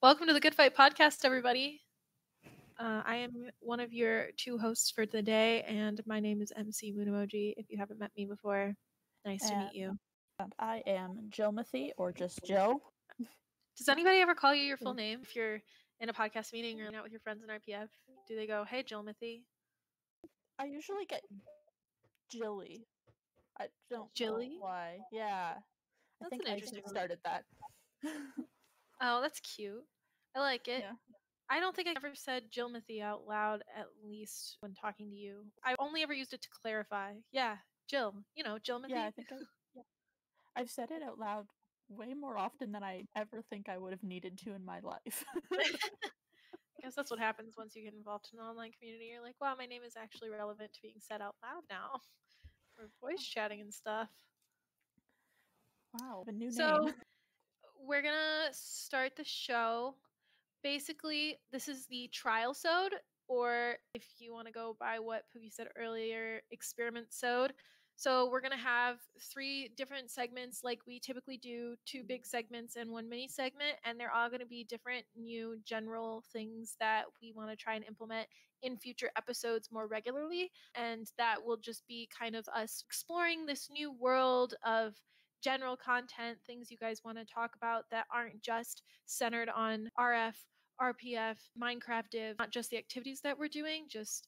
Welcome to the Good Fight Podcast, everybody. I am one of your two hosts for the day, and my name is Emcee Moonemoji. If you haven't met me before, nice to meet you. And I am Jillmothy, or just Jill. Does anybody ever call you your full name if you're in a podcast meeting or hanging out with your friends in RPF? Do they go, "Hey, Jillmothy"? I usually get Jilly. I don't Jilly? know why. Yeah. That's I think an I interesting one. started that. Oh, that's cute. I like it. Yeah. I don't think I ever said Jillmothy out loud, at least when talking to you. I only ever used it to clarify. Yeah, Jill. Jillmothy. Yeah, I think I've said it out loud way more often than I ever think I would have needed to in my life. I guess that's what happens once you get involved in an online community. You're like, wow, my name is actually relevant to being said out loud now. We're voice chatting and stuff. Wow, a new So name. we're gonna start the show. Basically, this is the Trialsode, or if you want to go by what Pookie said earlier, Experiment-sode. So we're going to have 3 different segments like we typically do, 2 big segments and 1 mini segment, and they're all going to be different new general things that we want to try and implement in future episodes more regularly, and that will just be kind of us exploring this new world of general content, things you guys want to talk about that aren't just centered on RF, RPF, Minecraft Div, not just the activities that we're doing, just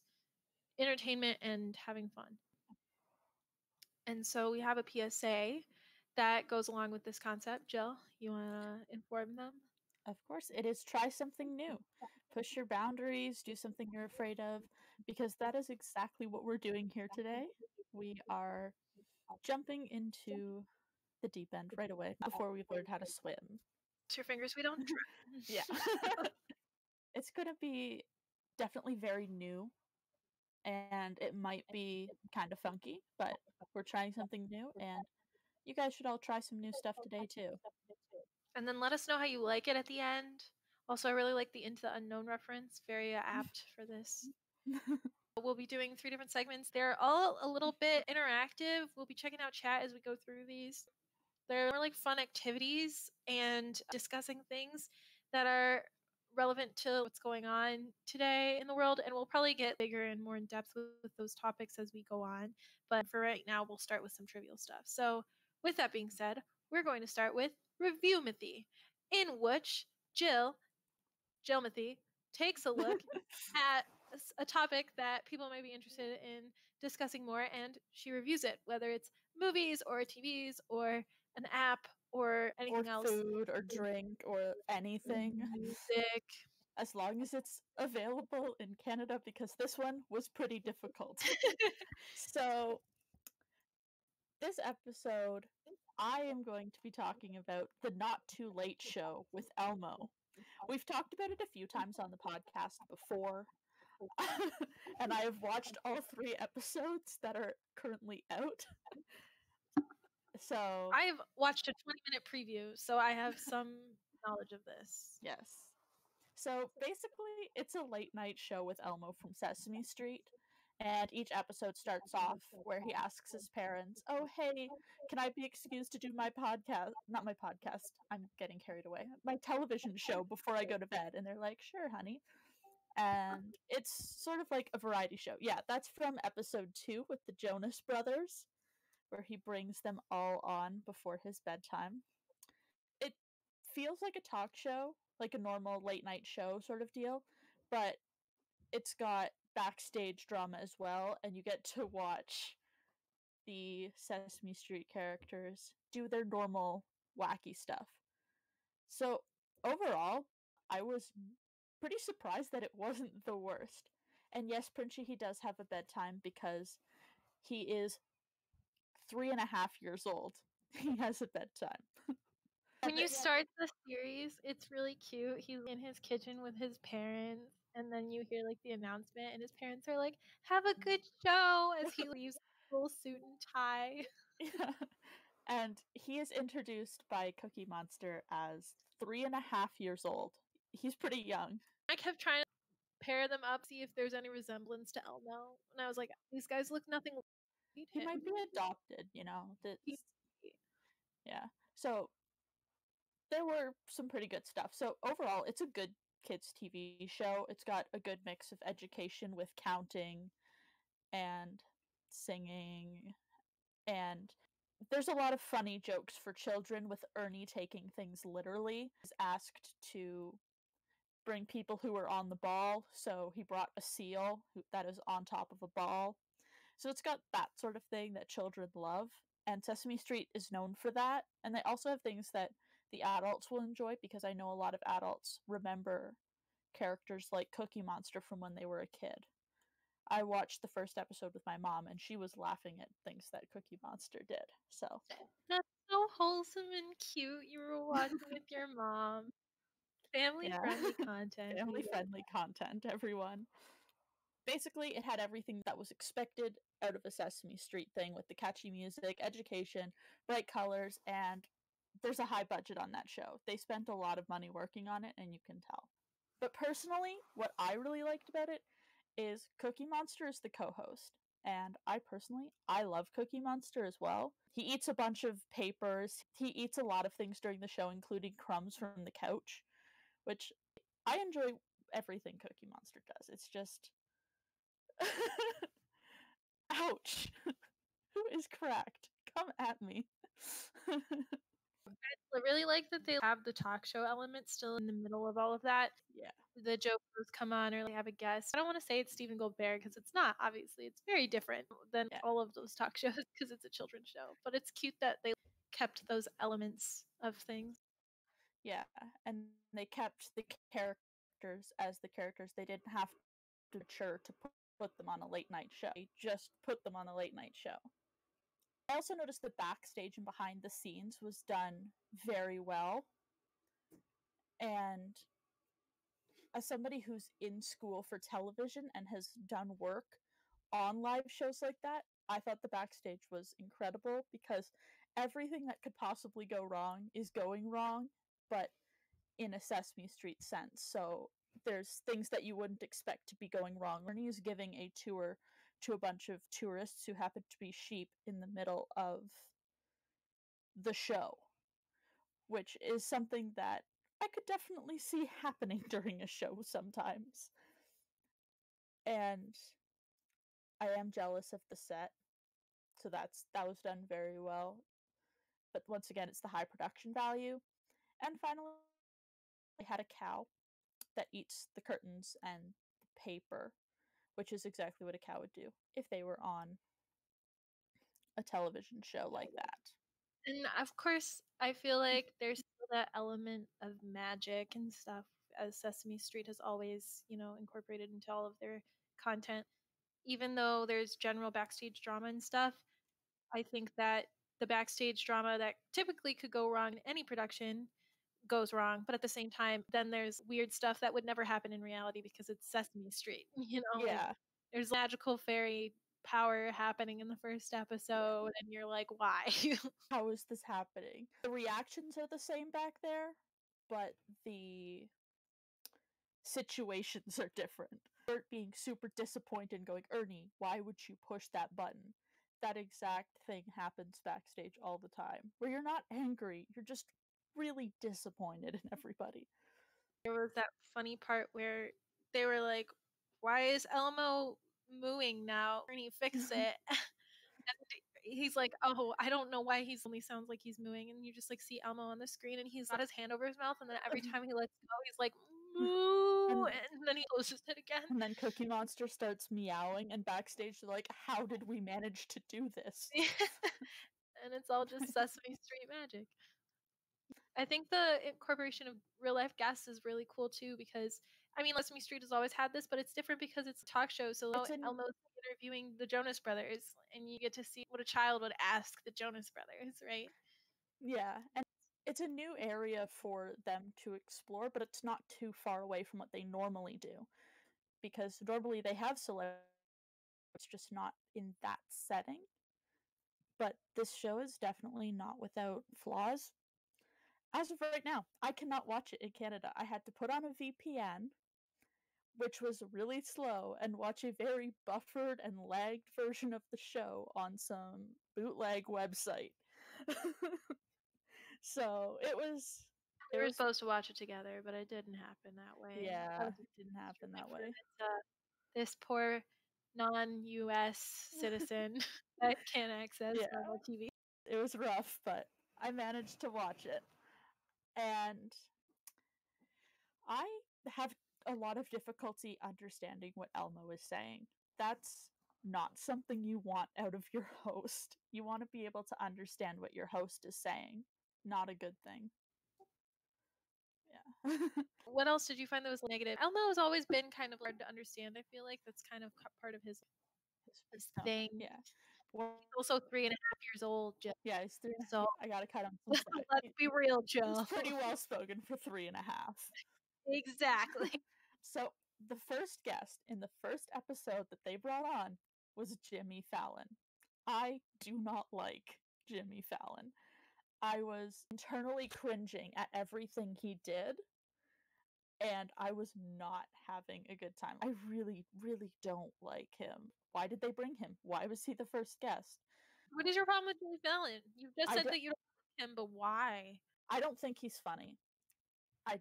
entertainment and having fun. And so we have a PSA that goes along with this concept. Jill, you want to inform them? Of course, it is try something new. Push your boundaries, do something you're afraid of, because that is exactly what we're doing here today. We are jumping into the deep end right away before we've learned how to swim. Cross your fingers we don't drown. Yeah. It's going to be definitely very new, and it might be kind of funky, but we're trying something new, and you guys should all try some new stuff today too. And then let us know how you like it at the end. Also, I really like the Into the Unknown reference. Very apt for this. We'll be doing 3 different segments. They're all a little bit interactive. We'll be checking out chat as we go through these. They're more like fun activities and discussing things that are relevant to what's going on today in the world. And we'll probably get bigger and more in depth with those topics as we go on. But for right now, we'll start with some trivial stuff. So, with that being said, we're going to start with Review-mathy, in which Jillmothy takes a look at a topic that people might be interested in discussing more, and she reviews it, whether it's movies or TVs or an app or anything or else. food or drink or anything. Music. As long as it's available in Canada, because this one was pretty difficult. So, this episode, I am going to be talking about the Not Too Late Show with Elmo. We've talked about it a few times on the podcast before, and I have watched all 3 episodes that are currently out. So, I've watched a 20-minute preview, so I have some knowledge of this. yes. So basically, it's a late night show with Elmo from Sesame Street, and each episode starts off where he asks his parents, "Oh, hey, can I be excused to do my podcast? Not my podcast, I'm getting carried away. My television show before I go to bed." And they're like, "Sure, honey." And it's sort of like a variety show. Yeah, that's from episode 2 with the Jonas Brothers, where he brings them all on before his bedtime. It feels like a talk show, like a normal late night show sort of deal, but it's got backstage drama as well, and you get to watch the Sesame Street characters do their normal wacky stuff. So, overall, I was pretty surprised that it wasn't the worst. And yes, Princie, he does have a bedtime because he is 3.5 years old. He has a bedtime. When you start the series, it's really cute. He's in his kitchen with his parents, and then you hear like the announcement, and his parents are like, "Have a good show," as he leaves full suit and tie. Yeah. And he is introduced by Cookie Monster as 3.5 years old. He's pretty young. I kept trying to pair them up, see if there's any resemblance to Elmo, and I was like, these guys look nothing like He him. might be adopted, you know. That's, yeah. So there were some pretty good stuff. So overall, it's a good kids TV show. It's got a good mix of education with counting and singing, and there's a lot of funny jokes for children with Ernie taking things literally. He's asked to bring people who are on the ball, so he brought a seal that is on top of a ball. So it's got that sort of thing that children love, and Sesame Street is known for that. And they also have things that the adults will enjoy, because I know a lot of adults remember characters like Cookie Monster from when they were a kid. I watched the first episode with my mom, and she was laughing at things that Cookie Monster did. So That's so wholesome and cute. You were watching with your mom. Family yeah, friendly content. family friendly content, everyone. Basically, it had everything that was expected out of a Sesame Street thing, with the catchy music, education, bright colors, and there's a high budget on that show. They spent a lot of money working on it, and you can tell. But personally, what I really liked about it is Cookie Monster is the co-host. And I love Cookie Monster as well. He eats a bunch of papers. He eats a lot of things during the show, including crumbs from the couch, which I enjoy everything Cookie Monster does. It's just ouch. Who is cracked? Come at me. I really like that they have the talk show element still in the middle of all of that. Yeah. The jokers come on or they have a guest. I don't want to say it's Stephen Goldberg because it's not, obviously. It's very different than Yeah. all of those talk shows because it's a children's show. But it's cute that they kept those elements of things. Yeah. And they kept the characters as the characters. They didn't have to mature to put them on a late night show. They just put them on a late night show. I also noticed the backstage and behind the scenes was done very well. And as somebody who's in school for television and has done work on live shows like that, I thought the backstage was incredible, because everything that could possibly go wrong is going wrong, but in a Sesame Street sense. So there's things that you wouldn't expect to be going wrong. Ernie is giving a tour to a bunch of tourists who happen to be sheep in the middle of the show, which is something that I could definitely see happening during a show sometimes. And I am jealous of the set, so that was done very well. But once again, it's the high production value. And finally, they had a cow that eats the curtains and the paper, which is exactly what a cow would do if they were on a television show like that. And of course, I feel like there's still that element of magic and stuff, as Sesame Street has always, incorporated into all of their content. Even though there's general backstage drama and stuff, I think that the backstage drama that typically could go wrong in any production goes wrong. But at the same time, then there's weird stuff that would never happen in reality because it's Sesame Street. Like Yeah. there's magical fairy power happening in the first episode, and you're like, why? How is this happening? The reactions are the same back there, but the situations are different. Bert being super disappointed and going, Ernie, why would you push that button? That exact thing happens backstage all the time, where you're not angry, you're just really disappointed in everybody. There was that funny part where they were like, why is Elmo mooing now? Ernie, fix it. He's like, oh, I don't know why he's only sounds like he's mooing, and you just like see Elmo on the screen, and he's got his hand over his mouth, and then every time he lets go, he's like moo, and then he closes it again. And then Cookie Monster starts meowing, and backstage they're like, how did we manage to do this? And it's all just Sesame Street magic. I think the incorporation of real life guests is really cool too, because I mean, Sesame Street has always had this, but it's different because it's a talk show. So Elmo's interviewing the Jonas Brothers, and you get to see what a child would ask the Jonas Brothers, right? Yeah, and it's a new area for them to explore, but it's not too far away from what they normally do. Because normally they have celebrities, it's just not in that setting. But this show is definitely not without flaws. As of right now, I cannot watch it in Canada. I had to put on a VPN, which was really slow, and watch a very buffered and lagged version of the show on some bootleg website. So it was We It were was supposed to watch it together, but it didn't happen that way. yeah, That was it didn't happen that for way. this poor non-US citizen that can't access Yeah, normal TV. it was rough, but I managed to watch it. And I have a lot of difficulty understanding what Elmo is saying. That's not something you want out of your host. You want to be able to understand what your host is saying. Not a good thing. Yeah. What else did you find that was negative? Elmo has always been kind of hard to understand. I feel like that's kind of part of his thing. Yeah. He's also 3.5 years old, Joe. Yeah, he's 3. So I gotta cut him some slack. let's be real, He's Joe. pretty well spoken for 3.5. Exactly. So the first guest in the first episode that they brought on was Jimmy Fallon. I do not like Jimmy Fallon. I was internally cringing at everything he did, and I was not having a good time. I really, really don't like him. Why did they bring him? Why was he the first guest? What is your problem with Jimmy Fallon? You just said that you don't like him, but why? I don't think he's funny. I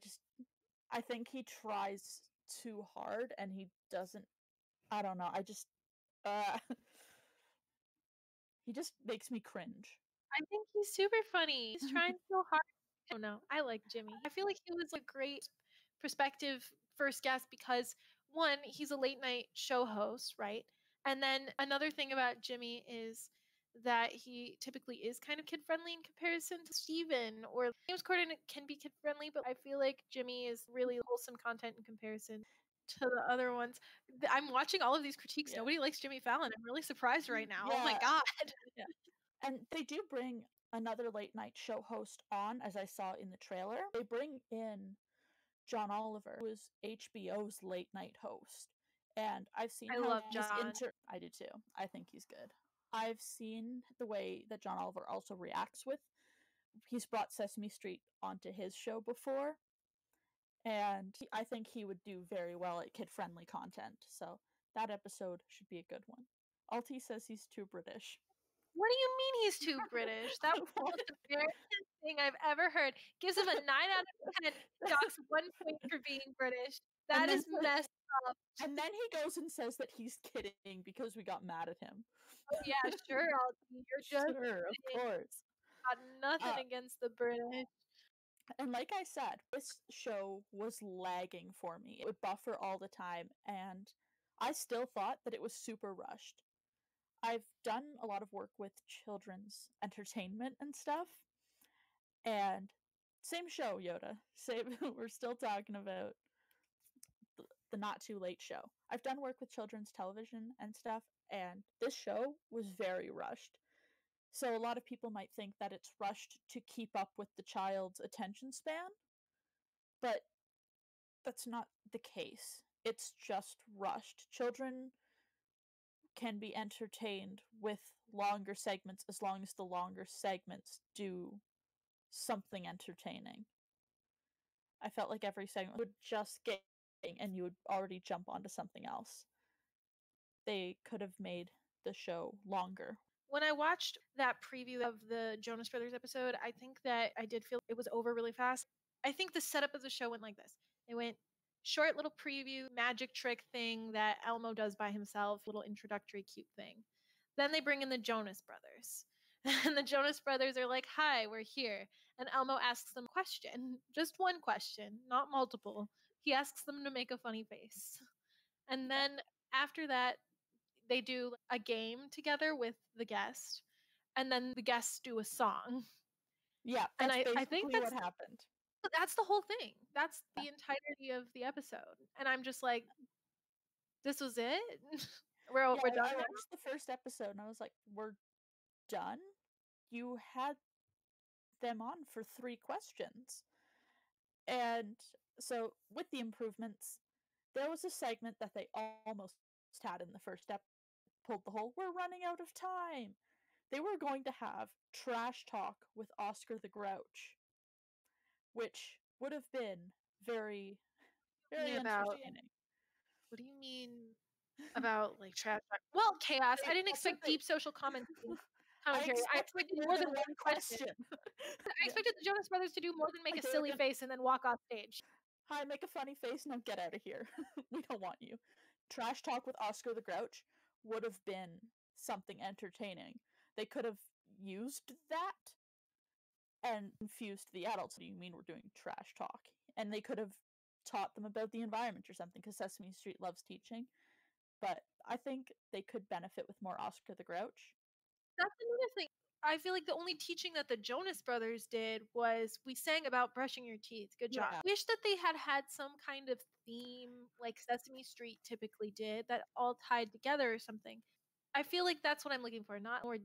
think he tries too hard and he doesn't. I don't know. He just makes me cringe. I think he's super funny. He's trying so hard. I don't know. I like Jimmy. I feel like he was a great prospective first guest because one, he's a late night show host, right? And then another thing about Jimmy is that he typically is kind of kid friendly in comparison to Steven or James Corden can be kid friendly, but I feel like Jimmy is really wholesome content in comparison to the other ones. I'm watching all of these critiques. Yeah. Nobody likes Jimmy Fallon. I'm really surprised right now. Yeah. Oh my god. Yeah. And they do bring another late night show host on, as I saw in the trailer. They bring in John Oliver, who is HBO's late night host. And I've seen I love John. I do too. I think he's good. I've seen the way that John Oliver also reacts with. He's brought Sesame Street onto his show before, and I think he would do very well at kid-friendly content. So that episode should be a good one. Ulti says he's too British. What do you mean he's too British? That was the most American thing I've ever heard. Gives him a 9 out of 10. Docks 1 point for being British. That is messed up. And then he goes and says that he's kidding because we got mad at him. Oh yeah, sure. You're just sure, of course. Got nothing against the British. And like I said, this show was lagging for me. It would buffer all the time, and I still thought that it was super rushed. I've done a lot of work with children's entertainment and stuff, and same show, Yoda. We're still talking about the Not Too Late show. I've done work with children's television and stuff, and this show was very rushed. So a lot of people might think that it's rushed to keep up with the child's attention span, but that's not the case. It's just rushed. Children can be entertained with longer segments as long as the longer segments do something entertaining. I felt like every segment would just get and you would already jump onto something else. They could have made the show longer. When I watched that preview of the Jonas Brothers episode, I think that I did feel it was over really fast. I think the setup of the show went like this. It went short little preview, magic trick thing that Elmo does by himself, little introductory cute thing. Then they bring in the Jonas Brothers. And the Jonas Brothers are like, "Hi, we're here." And Elmo asks them a question, just one question, not multiple. He asks them to make a funny face. And then after that, they do a game together with the guest, and then the guests do a song. Yeah, that's I think that's what happened. That's the whole thing. That's the entirety of the episode. And I'm just like, this was it? we're done. I watched the first episode and I was like, we're done? You had them on for 3 questions. And so with the improvements, there was a segment that they almost had in the first episode. Pulled the whole, we're running out of time. They were going to have trash talk with Oscar the Grouch, which would have been very, very entertaining. What do you mean about like trash talk? Well, chaos. I didn't expect deep social commentary. I expected more than one question. I expected the Jonas Brothers to do more than make Like a they were silly gonna- face and then walk off stage. Hi, make a funny face, now get out of here. We don't want you. Trash talk with Oscar the Grouch would have been something entertaining. They could have used that and confused the adults. What do you mean we're doing trash talk? And they could have taught them about the environment or something, because Sesame Street loves teaching. But I think they could benefit with more Oscar the Grouch. That's another thing. I feel like the only teaching that the Jonas Brothers did was we sang about brushing your teeth. Good job. Yeah. Wish that they had some kind of theme like Sesame Street typically did that all tied together or something. I feel like that's what I'm looking for, not more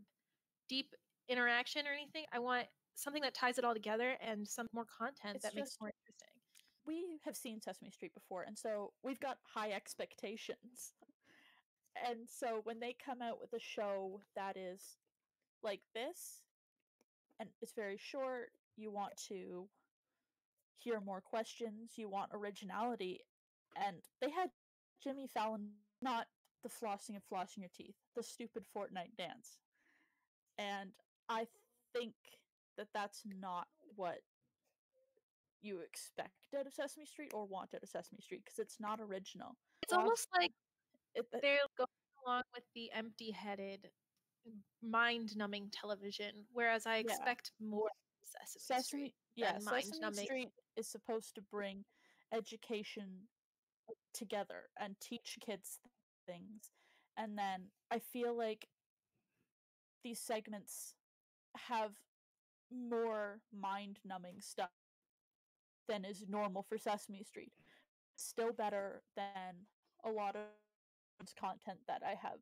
deep interaction or anything. I want something that ties it all together and some more content It's that makes it just- more interesting. We have seen Sesame Street before, and so we've got high expectations. And so when they come out with a show that is like this, and it's very short, you want to hear more questions, you want originality, and they had Jimmy Fallon, not the flossing of flossing your teeth, the stupid Fortnite dance. And I think that that's not what you expect out of Sesame Street or want out of Sesame Street, because it's not original. It's almost like it, they're going along with the empty-headed, mind-numbing television, whereas I expect more Sesame Street than Sesame mind-numbing. Street is supposed to bring education together and teach kids things. And then I feel like these segments have more mind-numbing stuff than is normal for Sesame Street. Still better than a lot of content that I have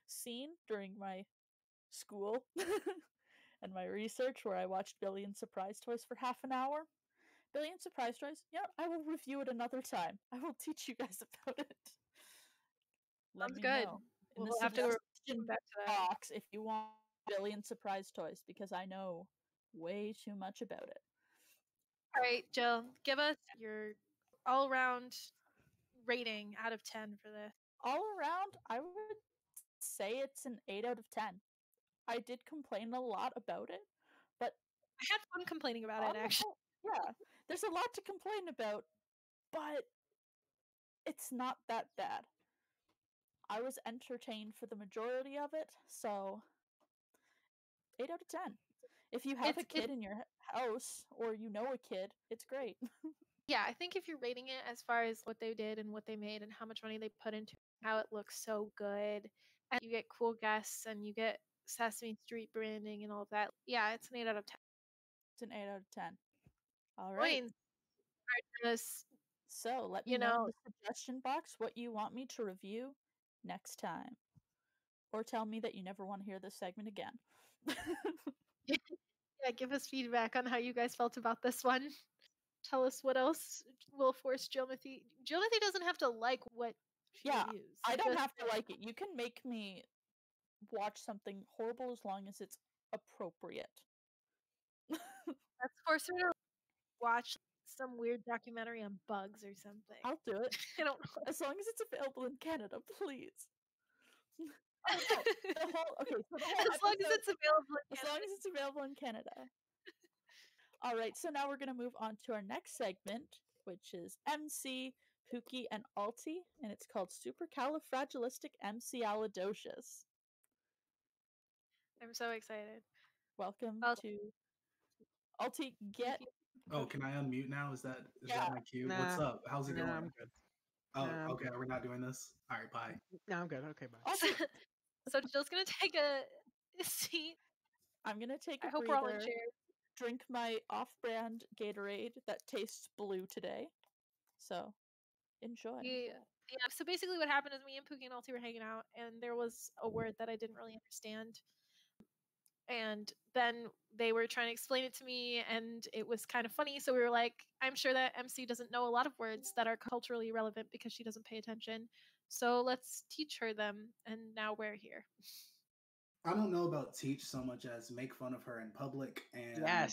seen during my school and my research, where I watched Billion Surprise Toys for half an hour. Billion Surprise Toys, I will review it another time. I will teach you guys about it. Let Sounds me good. know in We'll the have to go suggestion back to that. box if you want Billion Surprise Toys, because I know way too much about it. All right, Jill, give us your all-around rating out of 10 for this. All around, I would say it's an 8 out of 10. I did complain a lot about it, but I had fun complaining about it, actually. yeah, there's a lot to complain about, but it's not that bad. I was entertained for the majority of it, so 8 out of 10. If you have a kid in your house or you know a kid, it's great. Yeah, I think if you're rating it as far as what they did and what they made and how much money they put into it, how it looks so good, and you get cool guests and you get Sesame Street branding and all of that, yeah, it's an 8 out of 10. It's an 8 out of 10. All right. So let me know in the suggestion box what you want me to review next time. Or tell me that you never want to hear this segment again. Yeah, give us feedback on how you guys felt about this one. Tell us what else will force Jillmothy. Jillmothy doesn't have to like what she reviews. I don't have to like it. You can make me watch something horrible as long as it's appropriate. Let's force her to watch some weird documentary on bugs or something. I'll do it. I don't know. As long as it's available in Canada, please. Oh, no. The whole as long as it's available in Canada. As long as it's available in Canada. All right, so now we're going to move on to our next segment, which is Emcee, Pookie, and Ulti, and it's called Supercalifragilisticexpialidocious. I'm so excited. Welcome to Ulti. Get. Oh, can I unmute now? Is that my cue? Nah, What's up? How's it going? I'm good. Oh, okay. We're not doing this. All right, bye. No, I'm good. Okay, bye. So Jill's gonna take a seat. I'm gonna take a I hope breather, we're all in chairs. drink my off-brand Gatorade that tastes blue today. So, enjoy. Yeah. So basically, what happened is me and Pookie and Ulti were hanging out, and there was a word that I didn't really understand. And then they were trying to explain it to me, and it was kind of funny. So we were like, I'm sure that Emcee doesn't know a lot of words that are culturally relevant because she doesn't pay attention. So let's teach her them. And now we're here. I don't know about teach so much as make fun of her in public and then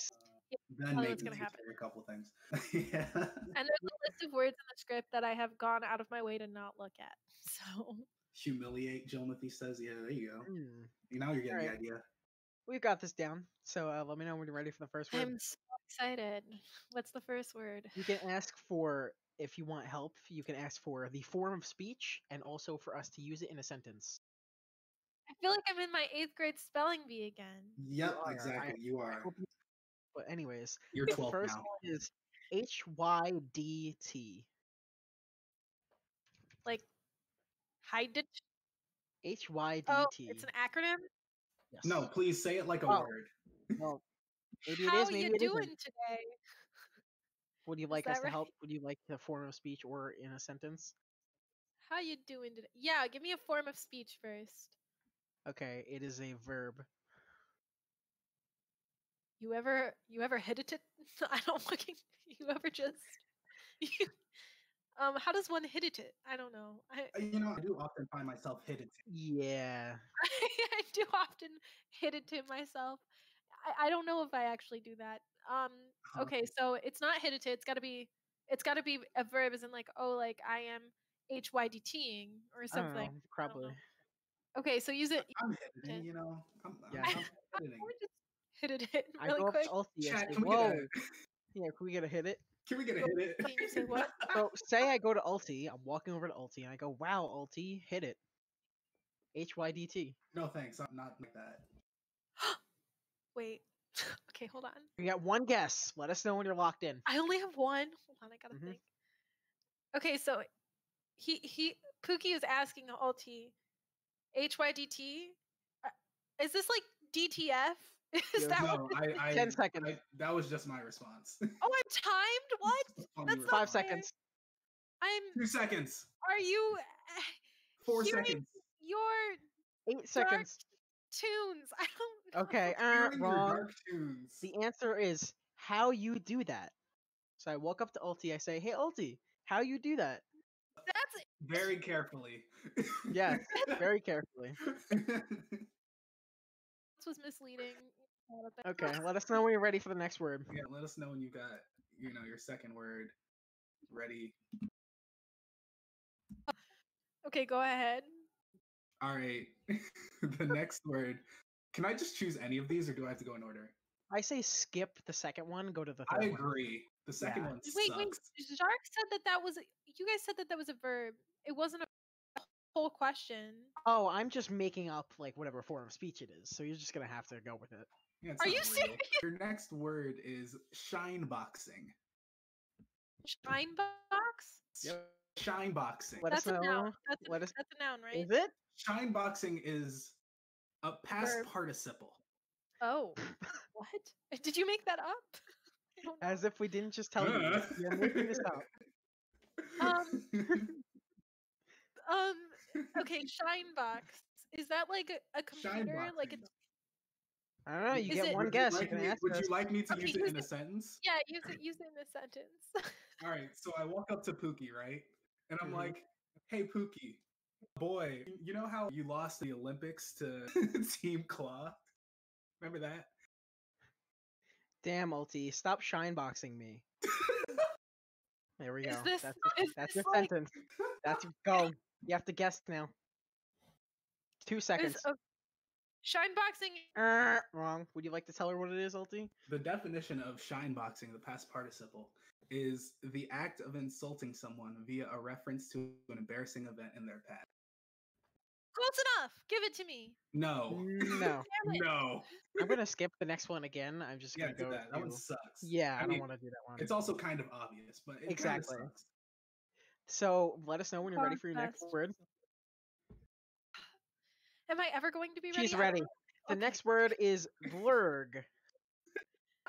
make maybe teach her a couple things. Yeah. And there's a list of words in the script that I have gone out of my way to not look at. So humiliate, Jillmothy says. Yeah, there you go. Now you're getting the idea. We've got this down. So let me know when you're ready for the first word. I'm so excited. What's the first word? You can ask for, if you want help, you can ask for the form of speech and also for us to use it in a sentence. I feel like I'm in my 8th grade spelling bee again. Yep, are. exactly. You I are. hope you. But anyways, You're the 12 first now. one is HYDT. Like, hide HYDT. Oh, it's an acronym? Yes. No, please say it like a Oh. word. Well, maybe How it is, maybe you it doing isn't. today? Would you Is like us that to help? right? Would you like the form of speech or in a sentence? How you doing today? Yeah, give me a form of speech first. Okay, it is a verb. You ever hit it? I don't fucking. You ever just? How does one hit it? I don't know. I do often find myself hitting. Yeah. I do often hit it to myself. I don't know if I actually do that. Okay, so it's not hit it. It's got to be a verb, as in like, oh, like I am HYDTing or I don't something. know. Probably. Okay, so use it. I'm hitting, I'm Yeah. hitting. I just hit it I really go up quick. to Ulti. I Chat, say, can we get "Whoa, a yeah, can we get a hit it?" can we get a hit it? Can you say what? So say I go to Ulti. I'm walking over to Ulti and I go, "Wow, Ulti, hit it." HYDT. No thanks, I'm not like that. Wait. Okay, hold on. You got one guess. Let us know when you're locked in. I only have one. Hold on, I gotta Mhm. think. Okay, so Pookie is asking Ulti, HYDT. Is this like DTF? Is Yes. that No, what? I 10 seconds. that was just my response. Oh, I'm timed. What? On That's your not 5 fair. seconds. I'm. 2 seconds. Are you 4 hearing seconds. your 8 dark seconds. tunes? I don't know. Okay, Hearing your wrong. dark tunes. The answer is how you do that. So I walk up to Ulti. I say, "Hey, Ulti, how you do that?" That's Very carefully. Yes, very carefully. this was misleading. Okay, let us know when you're ready for the next word. Yeah, let us know when you got, your second word ready. Okay, go ahead. All right. The next word. Can I just choose any of these or do I have to go in order? I say skip the second one, go to the I third one. agree. The second Yeah. one Wait. sucks. Shark said that was. You guys said that was a verb. It wasn't a whole question. Oh, I'm just making up like whatever form of speech it is, so you're just gonna have to go with it. Yeah, it's Are not you real. serious? Your next word is shine boxing. Shine box? Yep. Shine boxing. Let That's us a noun. know. That's a noun, right? Is it? Shine boxing is a past Verb. participle. Oh, what? Did you make that up? I don't know. As if we didn't just tell you. You're making this up. Okay, shine box. Is that like a Shine computer? Like boxing. it's I don't know. You Is get it- one guess. You can ask Would us. you like me to Okay, use it use in a it. sentence? Yeah, use it in a sentence. All right, so I walk up to Pookie, right? And I'm Mhm. like, "Hey, Pookie, boy, you know how you lost the Olympics to Team Claw? Remember that?" Damn, Ulti, stop shineboxing me. There we go. Is this That's this your like sentence. That's go. You have to guess now. 2 is seconds. shine boxing? Wrong. Would you like to tell her what it is, Ulti? The definition of shineboxing, the past participle, is the act of insulting someone via a reference to an embarrassing event in their past. Close enough. Give it to me. No. No. Damn it. No. I'm gonna skip the next one again. I'm just Yeah, gonna do go. that. That one sucks. Yeah, I don't mean, want to do that one. It's also kind of obvious, but it Exactly. kind of sucks. So let us know when you're ready for your next Podcast. word. Am I ever going to be ready? She's I don't ready. know. The Okay. next word is blurg.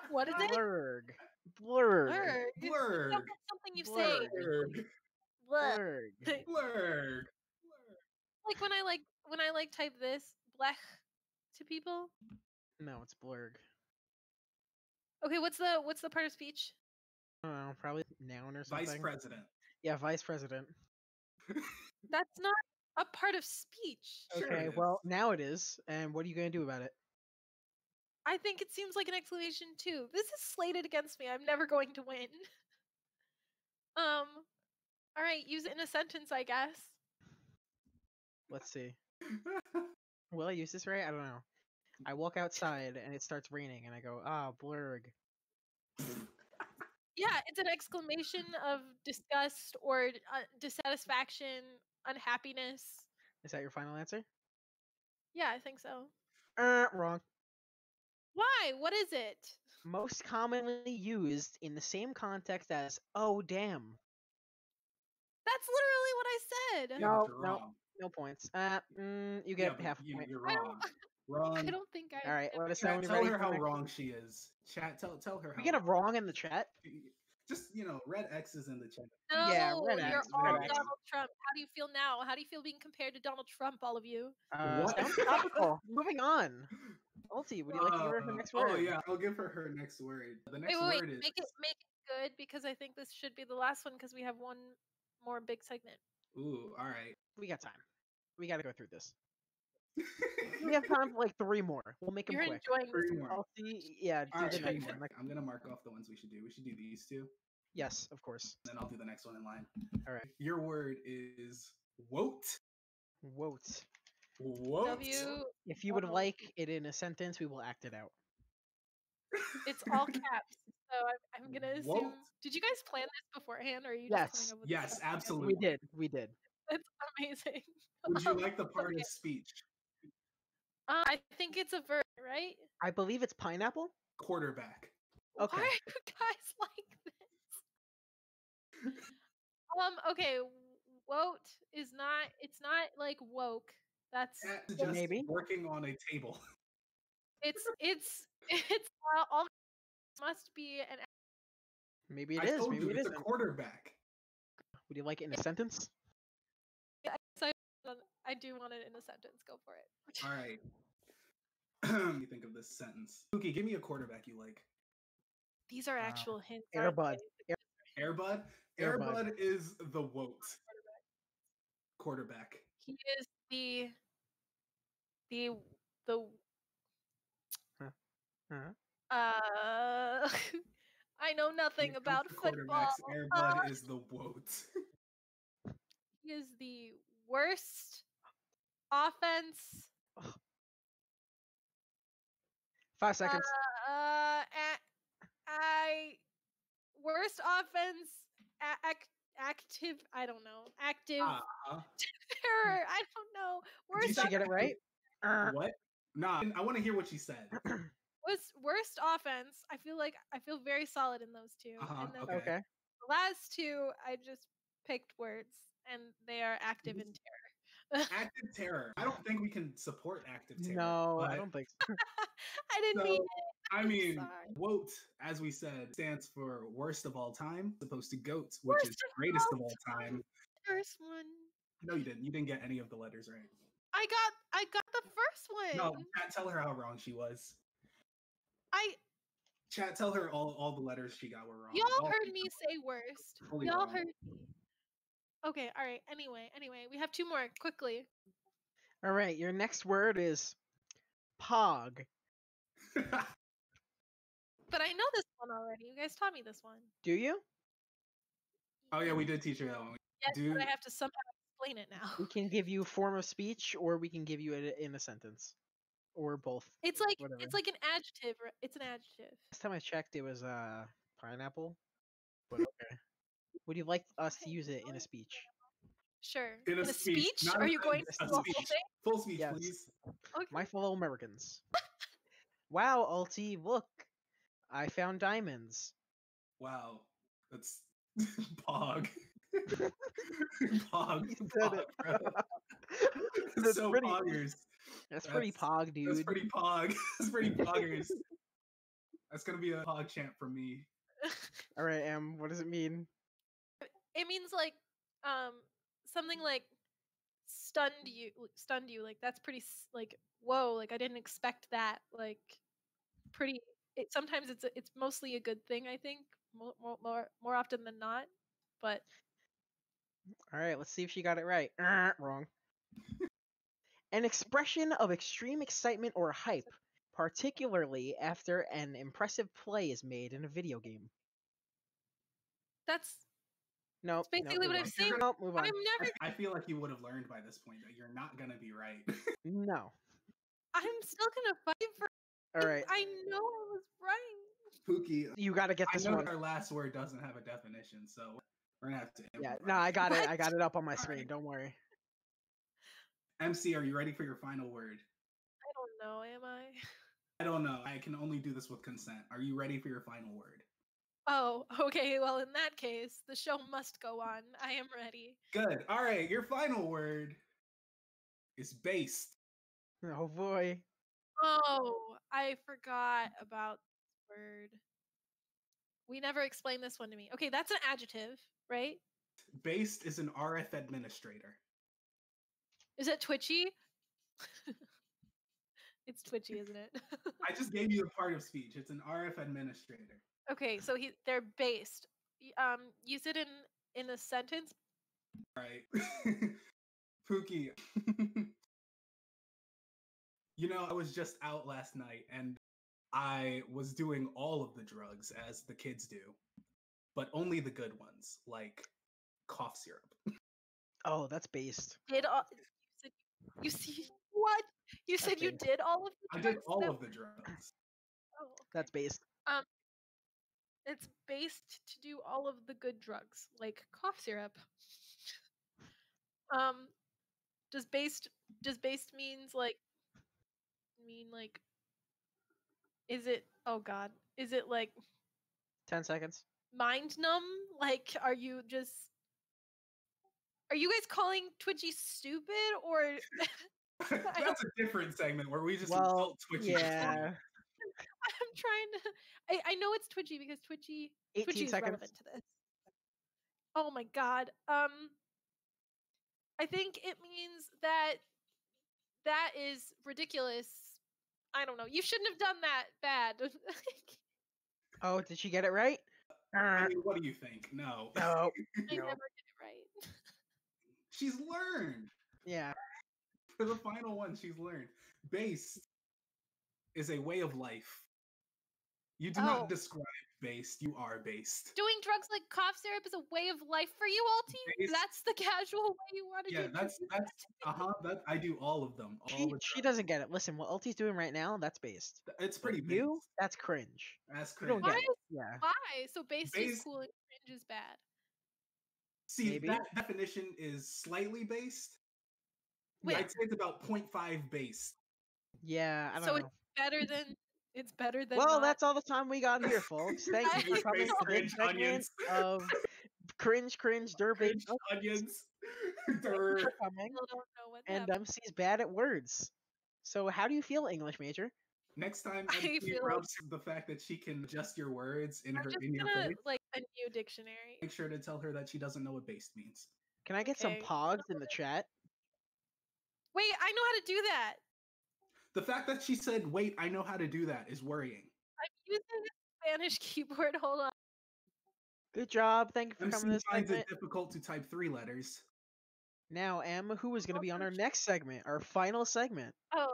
What is it? Blurg. Blurg. Blurg. Blurg. Something you Blurg. say. Blurg. Blurg. Blurg. Blurg. Like when I type this blech to people. No, it's blurg. Okay, what's the part of speech? I don't know, probably noun or something. Vice president. Yeah, vice president. That's not a part of speech. Sure Okay, it is. well now it is. And what are you gonna do about it? I think it seems like an exclamation too. This is slated against me. I'm never going to win. All right, use it in a sentence, I guess. Let's see. Will I use this right? I don't know. I walk outside and it starts raining, and I go, ah, blurg. Yeah, it's an exclamation of disgust or dissatisfaction, unhappiness. Is that your final answer? Yeah, I think so. Wrong. Why? What is it? Most commonly used in the same context as "oh damn." That's literally what I said. Yeah, but you're wrong. No points. You Yeah, get but half a point. you're I wrong. don't. Wrong. I don't think I. All right, let us know Chat, when you're tell ready her for how next- wrong she is. Chat, tell her how We get a wrong in the chat. Just red X's in the chat. No, Yeah, red you're X, all red X. Donald Trump. How do you feel now? How do you feel being compared to Donald Trump, all of you? What? Sounds topical. Moving on. Ulti, would you like to give her her next word? Oh yeah, I'll give her next word. The next Wait, word is make it good because I think this should be the last one because we have one more big segment. Ooh, all right. We got time. We got to go through this. We have time for like 3 more. We'll make them You're quick. enjoying this. Three more. Ulti, yeah, All do right, the three next more. one. I'm gonna mark off the ones we should do. We should do these two, Yes, of course. and then I'll do the next one in line. All right. Your word is woat. Woat. Woat. W. If you would Oh. like it in a sentence, we will act it out. It's all caps. So I'm gonna assume. Woat. Did you guys plan this beforehand, or are you Yes. just coming up with Yes, this? absolutely. We did. That's amazing. Would you like the part okay. of speech? I think it's a verb, right? I believe it's pineapple. Quarterback. Okay. Why are you guys like this? Okay, woke is not. It's not like woke. That's. That's just Maybe. working on a table. It's all must be an. Maybe it I is. told Maybe you it it's isn't. a quarterback. Would you like it in a sentence? I do want it in a sentence. Go for it. All right. You think of this sentence. Pookie, give me a quarterback you like. These are actual hints. aren't Airbud. they? Airbud. Airbud. Airbud is the woat quarterback. He is the Huh? I know When nothing it comes about to football. quarterbacks, Airbud is the woat. He is the worst offense. 5 seconds. Worst offense. Active. I don't know. Active terror. I don't know. Did she get it right? What? Nah, I want to hear what she said. Was worst offense. I feel very solid in those two. And then Okay. the last two, I just picked words, and they are active and terror. Active terror. I don't think we can support active terror. No, I but- don't think so. I didn't So, mean it. I mean, Sorry. WOT, as we said, stands for worst of all time, as opposed to GOAT, which Worst is of greatest all of all time. First one. No, you didn't. You didn't get any of the letters right. I got the first one. No, chat, tell her how wrong she was. I Chat, tell her all the letters she got were wrong. y'all All heard three me were say worst. fully Y'all wrong. heard me. Okay, all right. Anyway, we have 2 more quickly. All right, your next word is pog. But I know this one already. You guys taught me this one. Do you? Oh yeah, we did teach her that one. Yes, Dude, but I have to somehow explain it now. We can give you a form of speech, or we can give you it in a sentence, or both. It's like Whatever. it's like an adjective. It's an adjective. Last time I checked, it was pineapple. But okay. Would you like us to use it in a speech? Sure. in a speech. Not Are a you going sentence, to a do a speech. whole thing? Full speech, Yes. please. Okay. My fellow Americans. Wow, Ulti, look. I found diamonds. Wow, that's pog. Pog. You said Pog, it. bro. That's So pretty- poggers. That's pretty pog, dude. That's pretty pog. That's pretty poggers. That's gonna be a pog chant from me. All right, what does it mean? It means like something like stunned you like that's pretty like whoa, like I didn't expect that, like pretty sometimes it's mostly a good thing, I think, more often than not, but All right, let's see if she got it right. Wrong. An expression of extreme excitement or hype, particularly after an impressive play is made in a video game. that's No, basically what I'm saying. No, move on. I'm never I feel like you would have learned by this point that you're not gonna be right. No. I'm still gonna fight for. All right, I know I was right. Pookie, you got to get I this know one. our last word doesn't have a definition, so we're gonna have to Yeah, improvise. no, I got it. I What? got it up on my All screen. right. Don't worry. MC, are you ready for your final word? I don't know. Am I? I don't know. I can only do this with consent. Are you ready for your final word? Oh, okay. Well, in that case, the show must go on. I am ready. Good. All right. Your final word is based. Oh boy. Oh, I forgot about this word. We never explained this one to me. Okay, that's an adjective, right? Based is an RF administrator. Is it twitchy? It's twitchy, isn't it? I just gave you a part of speech. It's an RF administrator. Okay, so they're based. Use it in a sentence. All right. Pookie. You know, I was just out last night and I was doing all of the drugs as the kids do, but only the good ones, like cough syrup. Oh, that's based. Did all you see what? You said you based. did all of the I drugs? did all That- of the drugs. Oh, That's based. it's based to do all of the good drugs, like cough syrup. Um, does based means like mean like is it oh god, is it like 10 seconds. mind numb? Like are you guys calling Twitchy stupid or That's a different segment where we just Well, insult Twitchy. yeah. I'm trying to I know it's Twitchy because Twitchy 18 is seconds. relevant to this. Oh my god. I think it means that is ridiculous. I don't know. You shouldn't have done that bad. Oh, did she get it right? I mean, what do you think? No. No. I No. never get it right. She's learned. Yeah. For the final one, she's learned. Based is a way of life. You do Oh. not describe based, you are based. Doing drugs like cough syrup is a way of life for you, Ulti? Based- That's the casual way you want to Yeah, do that's that I do all of them. All the She drugs. doesn't get it. Listen, what Ulti's doing right now, that's based. It's But pretty you, based. that's cringe. That's You don't cringe. get it. Yeah. Why? So based is Based- cool and cringe is bad. See, Maybe. that definition is slightly based. Wait. I'd say it's about 0.5 based. Yeah, I don't So know. it's better than Well, not. that's all the time we got here, folks. Thank you for Based, coming to this cringe, segment onions. of cringe, dirt, Cringe onions. Durr. for coming. Still don't know what And happened. MC's bad at words. So how do you feel, English major? Next time I MC feel like- rubs the fact that she can adjust your words in I'm her just in your gonna face, like a new dictionary. make sure to tell her that she doesn't know what based means. Can I get Okay. some pogs in the chat? Wait, I know how to do that. The fact that she said, "Wait, I know how to do that," is worrying. I'm using a Spanish keyboard. Hold on. Good job. Thank you for coming to MC this finds segment. it difficult to type 3 letters. Now, Em, who is going to be on Also our next segment, our final segment? Oh,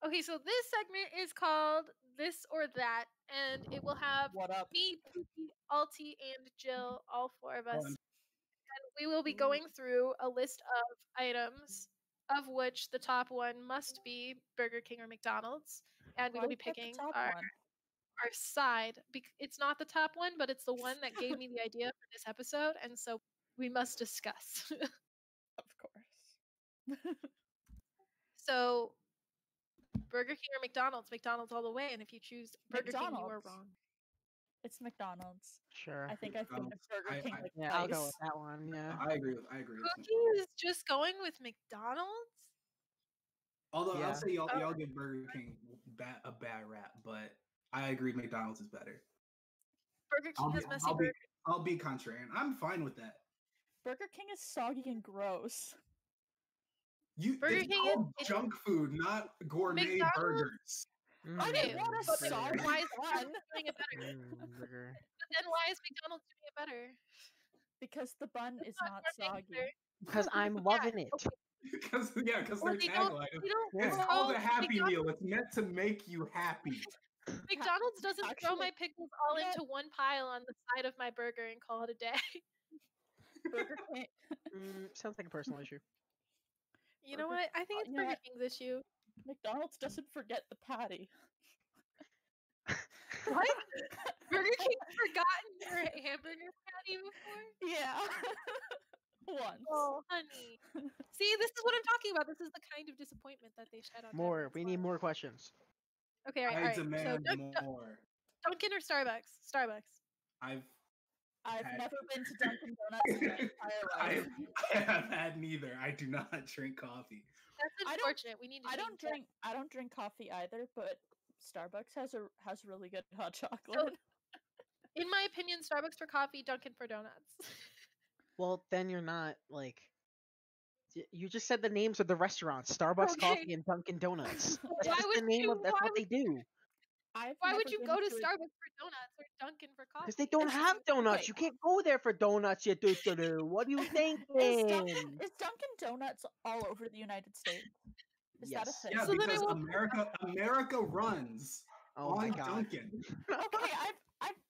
okay. So this segment is called This or That, and it will have What up? me, Pookie, Alti, and Jill, all four of us. Um, And we will be going through a list of items, of which the top one must be Burger King or McDonald's, and we Why will be is that the picking top our one? side. It's not the top one, but it's the one that gave me the idea for this episode, and so we must discuss. Of course. So, Burger King or McDonald's? McDonald's all the way, and if you choose Burger King, you are McDonald's. wrong. It's McDonald's. Sure. I think I've been to Burger King like Yeah, I'll go twice. with that one. Yeah. I agree with it's Pookie is just going with McDonald's? Although Yeah. I'll say Oh. y'all give Burger King a bad rap, but I agree McDonald's is better. Burger King has messy burgers. I'll be contrarian. I'm fine with that. Burger King is soggy and gross. Burger It's King called is junk food, not gourmet McDonald's- burgers. Okay, what a but then soggy why is bun. McDonald's doing it better? Burger. But then why is McDonald's doing it better? Because the bun is not gourmet soggy. either. Because I'm loving it. Because Or their they don't- tagline is they don't it's Yeah. called throw- a Happy McDonald's- Meal. It's meant to make you happy. McDonald's doesn't throw my Actually, pickles all you know- into one pile on the side of my burger and call it a day. Burger King. Sounds like a personal issue. You know Burger- what? I think it's you know Burger what? King's issue. McDonald's doesn't forget the patty. What? Burger King forgotten your hamburger patty before? Yeah. Once. Oh, honey. See, this is what I'm talking about. This is the kind of disappointment that they shed on More. everyone's We need lives. more questions. Okay, all I right. So demand more. Dunkin' or Starbucks? Starbucks. I've had- never been to Dunkin' Donuts in my entire life. I have had neither. I do not drink coffee. That's I don't- unfortunate. We need to I change don't drink coffee either, but Starbucks has really good hot chocolate. In my opinion, Starbucks for coffee, Dunkin' for donuts. Well, then you're not like. You just said the names of the restaurants: Starbucks Okay. Coffee and Dunkin' Donuts. That's Why just would the name you- of. That's why what they do. Why would you go to Starbucks for donuts or Dunkin' for coffee? Because they don't have donuts. okay. You can't go there for donuts. You do. What are you thinking? Is Dunkin' Donuts all over the United States? Is that a Yes. thing? Yeah, So then I because will- America runs Oh my on god. Dunkin'. Okay,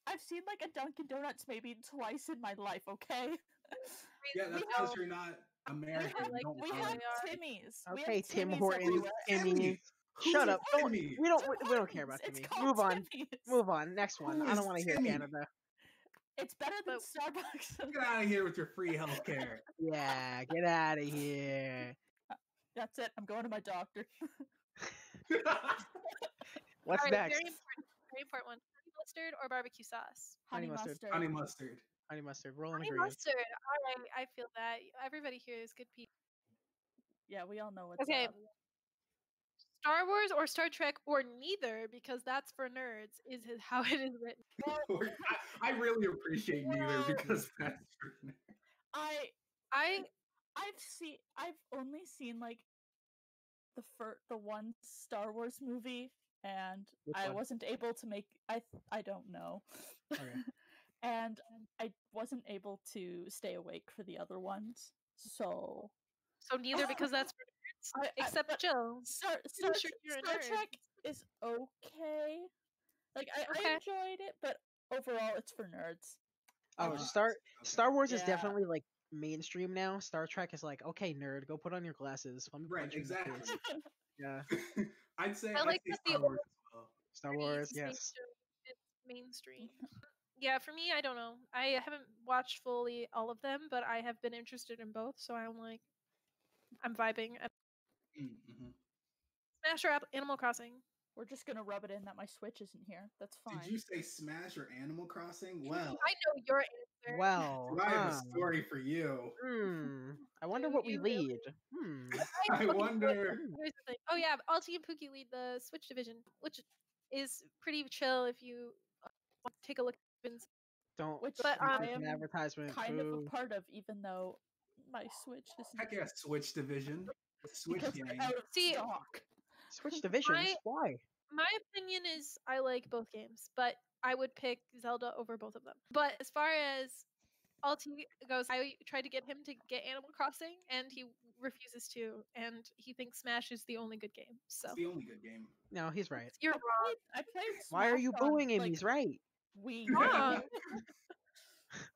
I've seen like a Dunkin' Donuts maybe twice in my life. Okay. Yeah, that's We because know- you're not American. like you don't We how run. have they are. Timmy's. We Okay, have Tim Timmy's Hortons, everywhere. Timmy's. Who's Shut up. Don't, Timmy? we don't. Tim We don't care about Hortons, Timmy. it's called Move on. Timmy's. Move on. Next one. Who I don't is want to hear Timmy? Canada. It's better than But- Starbucks. Get out of here with your free healthcare. Yeah, get out of here. That's it. I'm going to my doctor. What's All right, next? Very important one. Honey mustard or barbecue sauce? Honey Honey mustard. mustard. Honey mustard. Honey mustard. Roll on Honey ingredients. mustard. All right, I feel that. Everybody here is good people. Yeah, we all know what's Okay. up. Star Wars or Star Trek or neither, because that's for nerds, how it is written. I really appreciate neither because that's true. I've only seen like the one Star Wars movie, and Which I one? wasn't able to make I don't know. Okay. And I wasn't able to stay awake for the other ones. So So neither because that's for nerds. Except but Jill. Star sure you're a Star nerd. Trek is okay. Like I Okay. enjoyed it, but overall it's for nerds. Oh, Okay. Star Wars is Yeah. definitely like mainstream now. Star Trek is like, okay, nerd, go put on your glasses. Let me Right, punch you in the face. exactly. Yeah. I'd say I like that the Star Wars as well. Star 30s Wars, is yes. It's mainstream. Yeah, for me, I don't know. I haven't watched fully all of them, but I have been interested in both, so I'm like, I'm vibing. Mm-hmm. Smash or Animal Crossing? We're just gonna rub it in that my Switch isn't here. That's fine. Did you say Smash or Animal Crossing? Well, I know your answer. Well, I have a story for you. I wonder Do what we you really? lead. I Okay, wonder. here's the thing. Oh yeah, Ulti and Pookie lead the Switch division, which is pretty chill if you want to take a look. Don't. Which But, I it's an am advertisement. kind of boo. a part of, even though my Switch isn't Heck yeah, Switch division. Switch because gang. they're out of See, stock. Switch divisions. Why? My opinion is I like both games, but I would pick Zelda over both of them. But as far as Ulti goes, I tried to get him to get Animal Crossing, and he refuses to, and he thinks Smash is the only good game. So It's the only good game. No, he's right. you're wrong. I played Why are Smash you on, booing him? like, He's right. Wii. Wrong.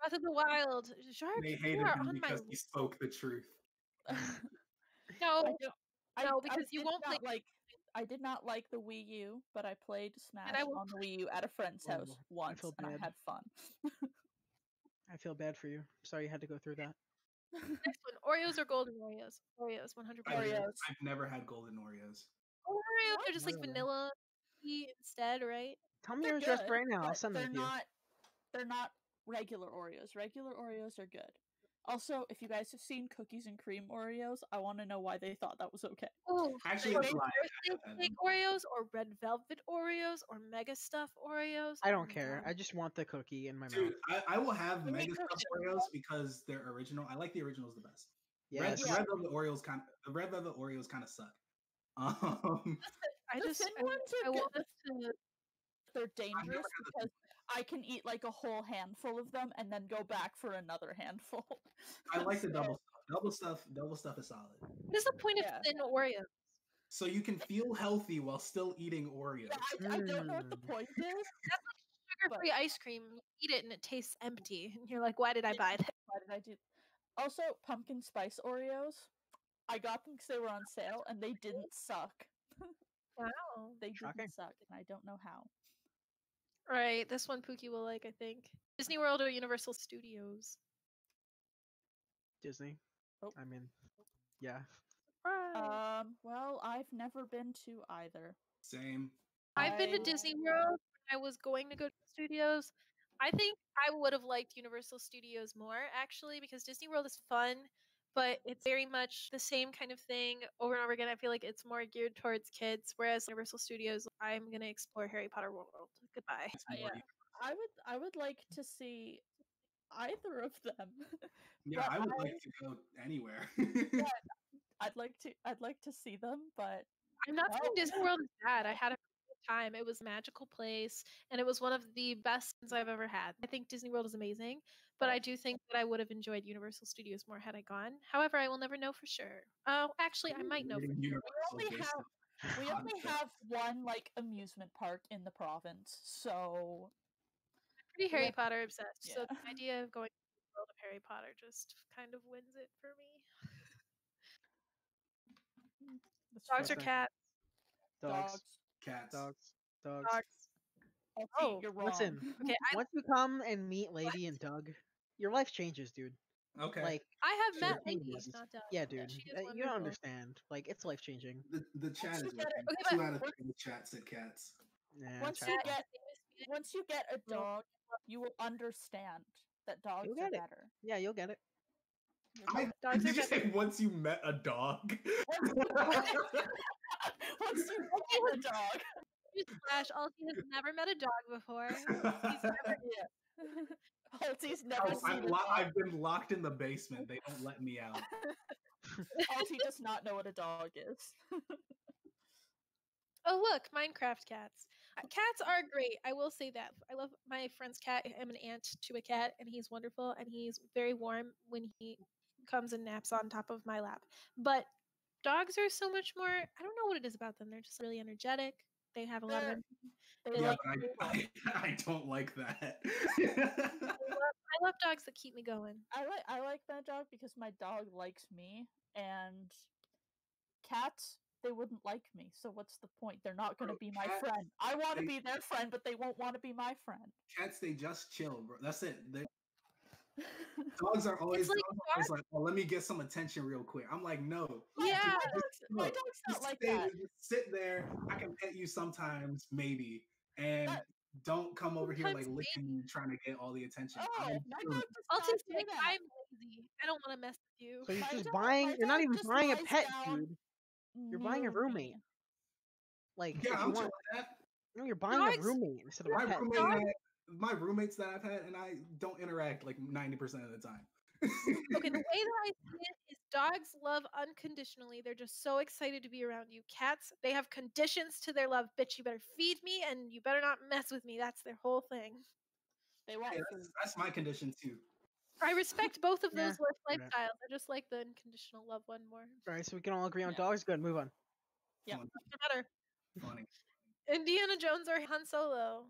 Breath of the Wild. Shark, They you hated are him on my because he spoke the truth. no. No, because you did won't play. not like. I did not like the Wii U, but I played Smash I will on the Wii U at a friend's Oh, house once, feel and I bad. had fun. I feel bad for you. Sorry you had to go through that. Next one, Oreos or golden Oreos? Oreos, 100%. Oreos. I've never had golden Oreos. Oreos are just like Really? vanilla instead, right? Tell me They're your address good, right now. I'll but send them they're to you. not. They're not regular Oreos. Regular Oreos are good. Also, if you guys have seen cookies and cream Oreos, I want to know why they thought that was okay. Oh, Actually, like it's live. birthday cake Oreos or red velvet Oreos or mega stuff Oreos. I Oh don't my care. God. I just want the cookie in my mouth. Dude, I will have Let me Mega cook Stuffed it. Oreos because they're original. I like the originals the best. Yes. The red velvet Oreos kind of suck. I The just thin ones I are good. want us to. They're dangerous had the because I can eat like a whole handful of them and then go back for another handful. I like the So, double stuff. Double stuff is solid. What is the point Yeah. of thin Oreos? So you can feel healthy while still eating Oreos. Yeah, I don't know what the point is. Sugar-free ice cream. You eat it and it tastes empty, and you're like, "Why did I buy that?" Why did I do? Also, pumpkin spice Oreos. I got them because they were on sale and they didn't suck. Wow. They Shocking. didn't suck, and I don't know how. All right, this one Pookie will like, I think. Disney World or Universal Studios? Disney. Oh. I mean, yeah. Right. Well, I've never been to either. Same. I've been to I- Disney World when I was going to go to the studios. I think I would have liked Universal Studios more, actually, because Disney World is fun, but it's very much the same kind of thing over and over again. I feel like it's more geared towards kids, whereas Universal Studios, I'm going to explore Harry Potter World. Goodbye. It's more- I would like to see either of them. yeah, but I would like to go anywhere. I'd like to see them, but I'm not saying No. Disney World is bad. I had a good time. It was a magical place, and it was one of the best ones I've ever had. I think Disney World is amazing, but I do think that I would have enjoyed Universal Studios more had I gone. However, I will never know for sure. Oh, actually, I might know for sure. Universal we based have- on we only concept. have one like amusement park in the province, so Pretty Yeah. Harry Potter obsessed, so Yeah. the idea of going to the world of Harry Potter just kind of wins it for me. that's Dogs or fair. Sure. cats? Dogs. Cats. Dogs. Dogs. Dogs. Ulti, Oh, you're wrong. Listen, Okay, once you come and meet Lady and Doug, your life changes, dude. Okay. Like, I have Sure. met Lady, not Doug. yeah, dude. She is You don't wonderful. understand. Like, it's life changing. The chat Once you is get it- working. okay, 2 but out of 3 in the chat said cats. Yeah, Once chat you box. get once you get a Well- dog, you will understand that dogs You'll are get it. better. Yeah, you'll get it. Dogs Did are you say once you met a dog? Once you get a dog. Newsflash, Ulti has never met a dog before. Ulti's never Oh, seen a dog. I've been locked in the basement. They don't let me out. Ulti does not know what a dog is. Oh, look, Minecraft cats. Cats are great. I will say that. I love my friend's cat. I'm an aunt to a cat, and he's wonderful, and he's very warm when he comes and naps on top of my lap. But dogs are so much more. I don't know what it is about them. They're just really energetic. They have a lot of They're- energy. They Yeah, like but I don't like that. I love dogs that keep me going. I like that dog because my dog likes me, and cats, they wouldn't like me. So what's the point? They're not going to Bro, be my cats, friend. I want to they- be their friend, but they won't want to be my friend. Cats, they just chill, bro. That's it. Dogs are always, like dogs are always like, oh, let me get some attention real quick. I'm like, no. Yeah. My Look, dog's not just like stay- that. just sit there. I can pet you sometimes, maybe. And That- don't come over here like Sometimes licking me, trying to get all the attention. Oh, I'm my chilling. dog does I'll not just do like, that. I'm lazy. I don't want to mess with you. So you're My just dog- buying. my You're not dog even just buying a lies pet, down dude. You're buying a near me. roommate. Like, Yeah, if I'm you chill want, with that. no, you're buying a Dogs- roommate instead of a My pet. my roommates that I've had, and I don't interact like 90% of the time. Okay, the way that I see it is dogs love unconditionally. They're just so excited to be around you. Cats, they have conditions to their love. Bitch, you better feed me and you better not mess with me. That's their whole thing. They want Yeah, food. that's my condition too. I respect both of those Yeah. lifestyles. I just like the unconditional love one more. All right, so we can all agree on Yeah. dogs. Good, move on. Yeah. Fun- Better. Funny. Indiana Jones or Han Solo?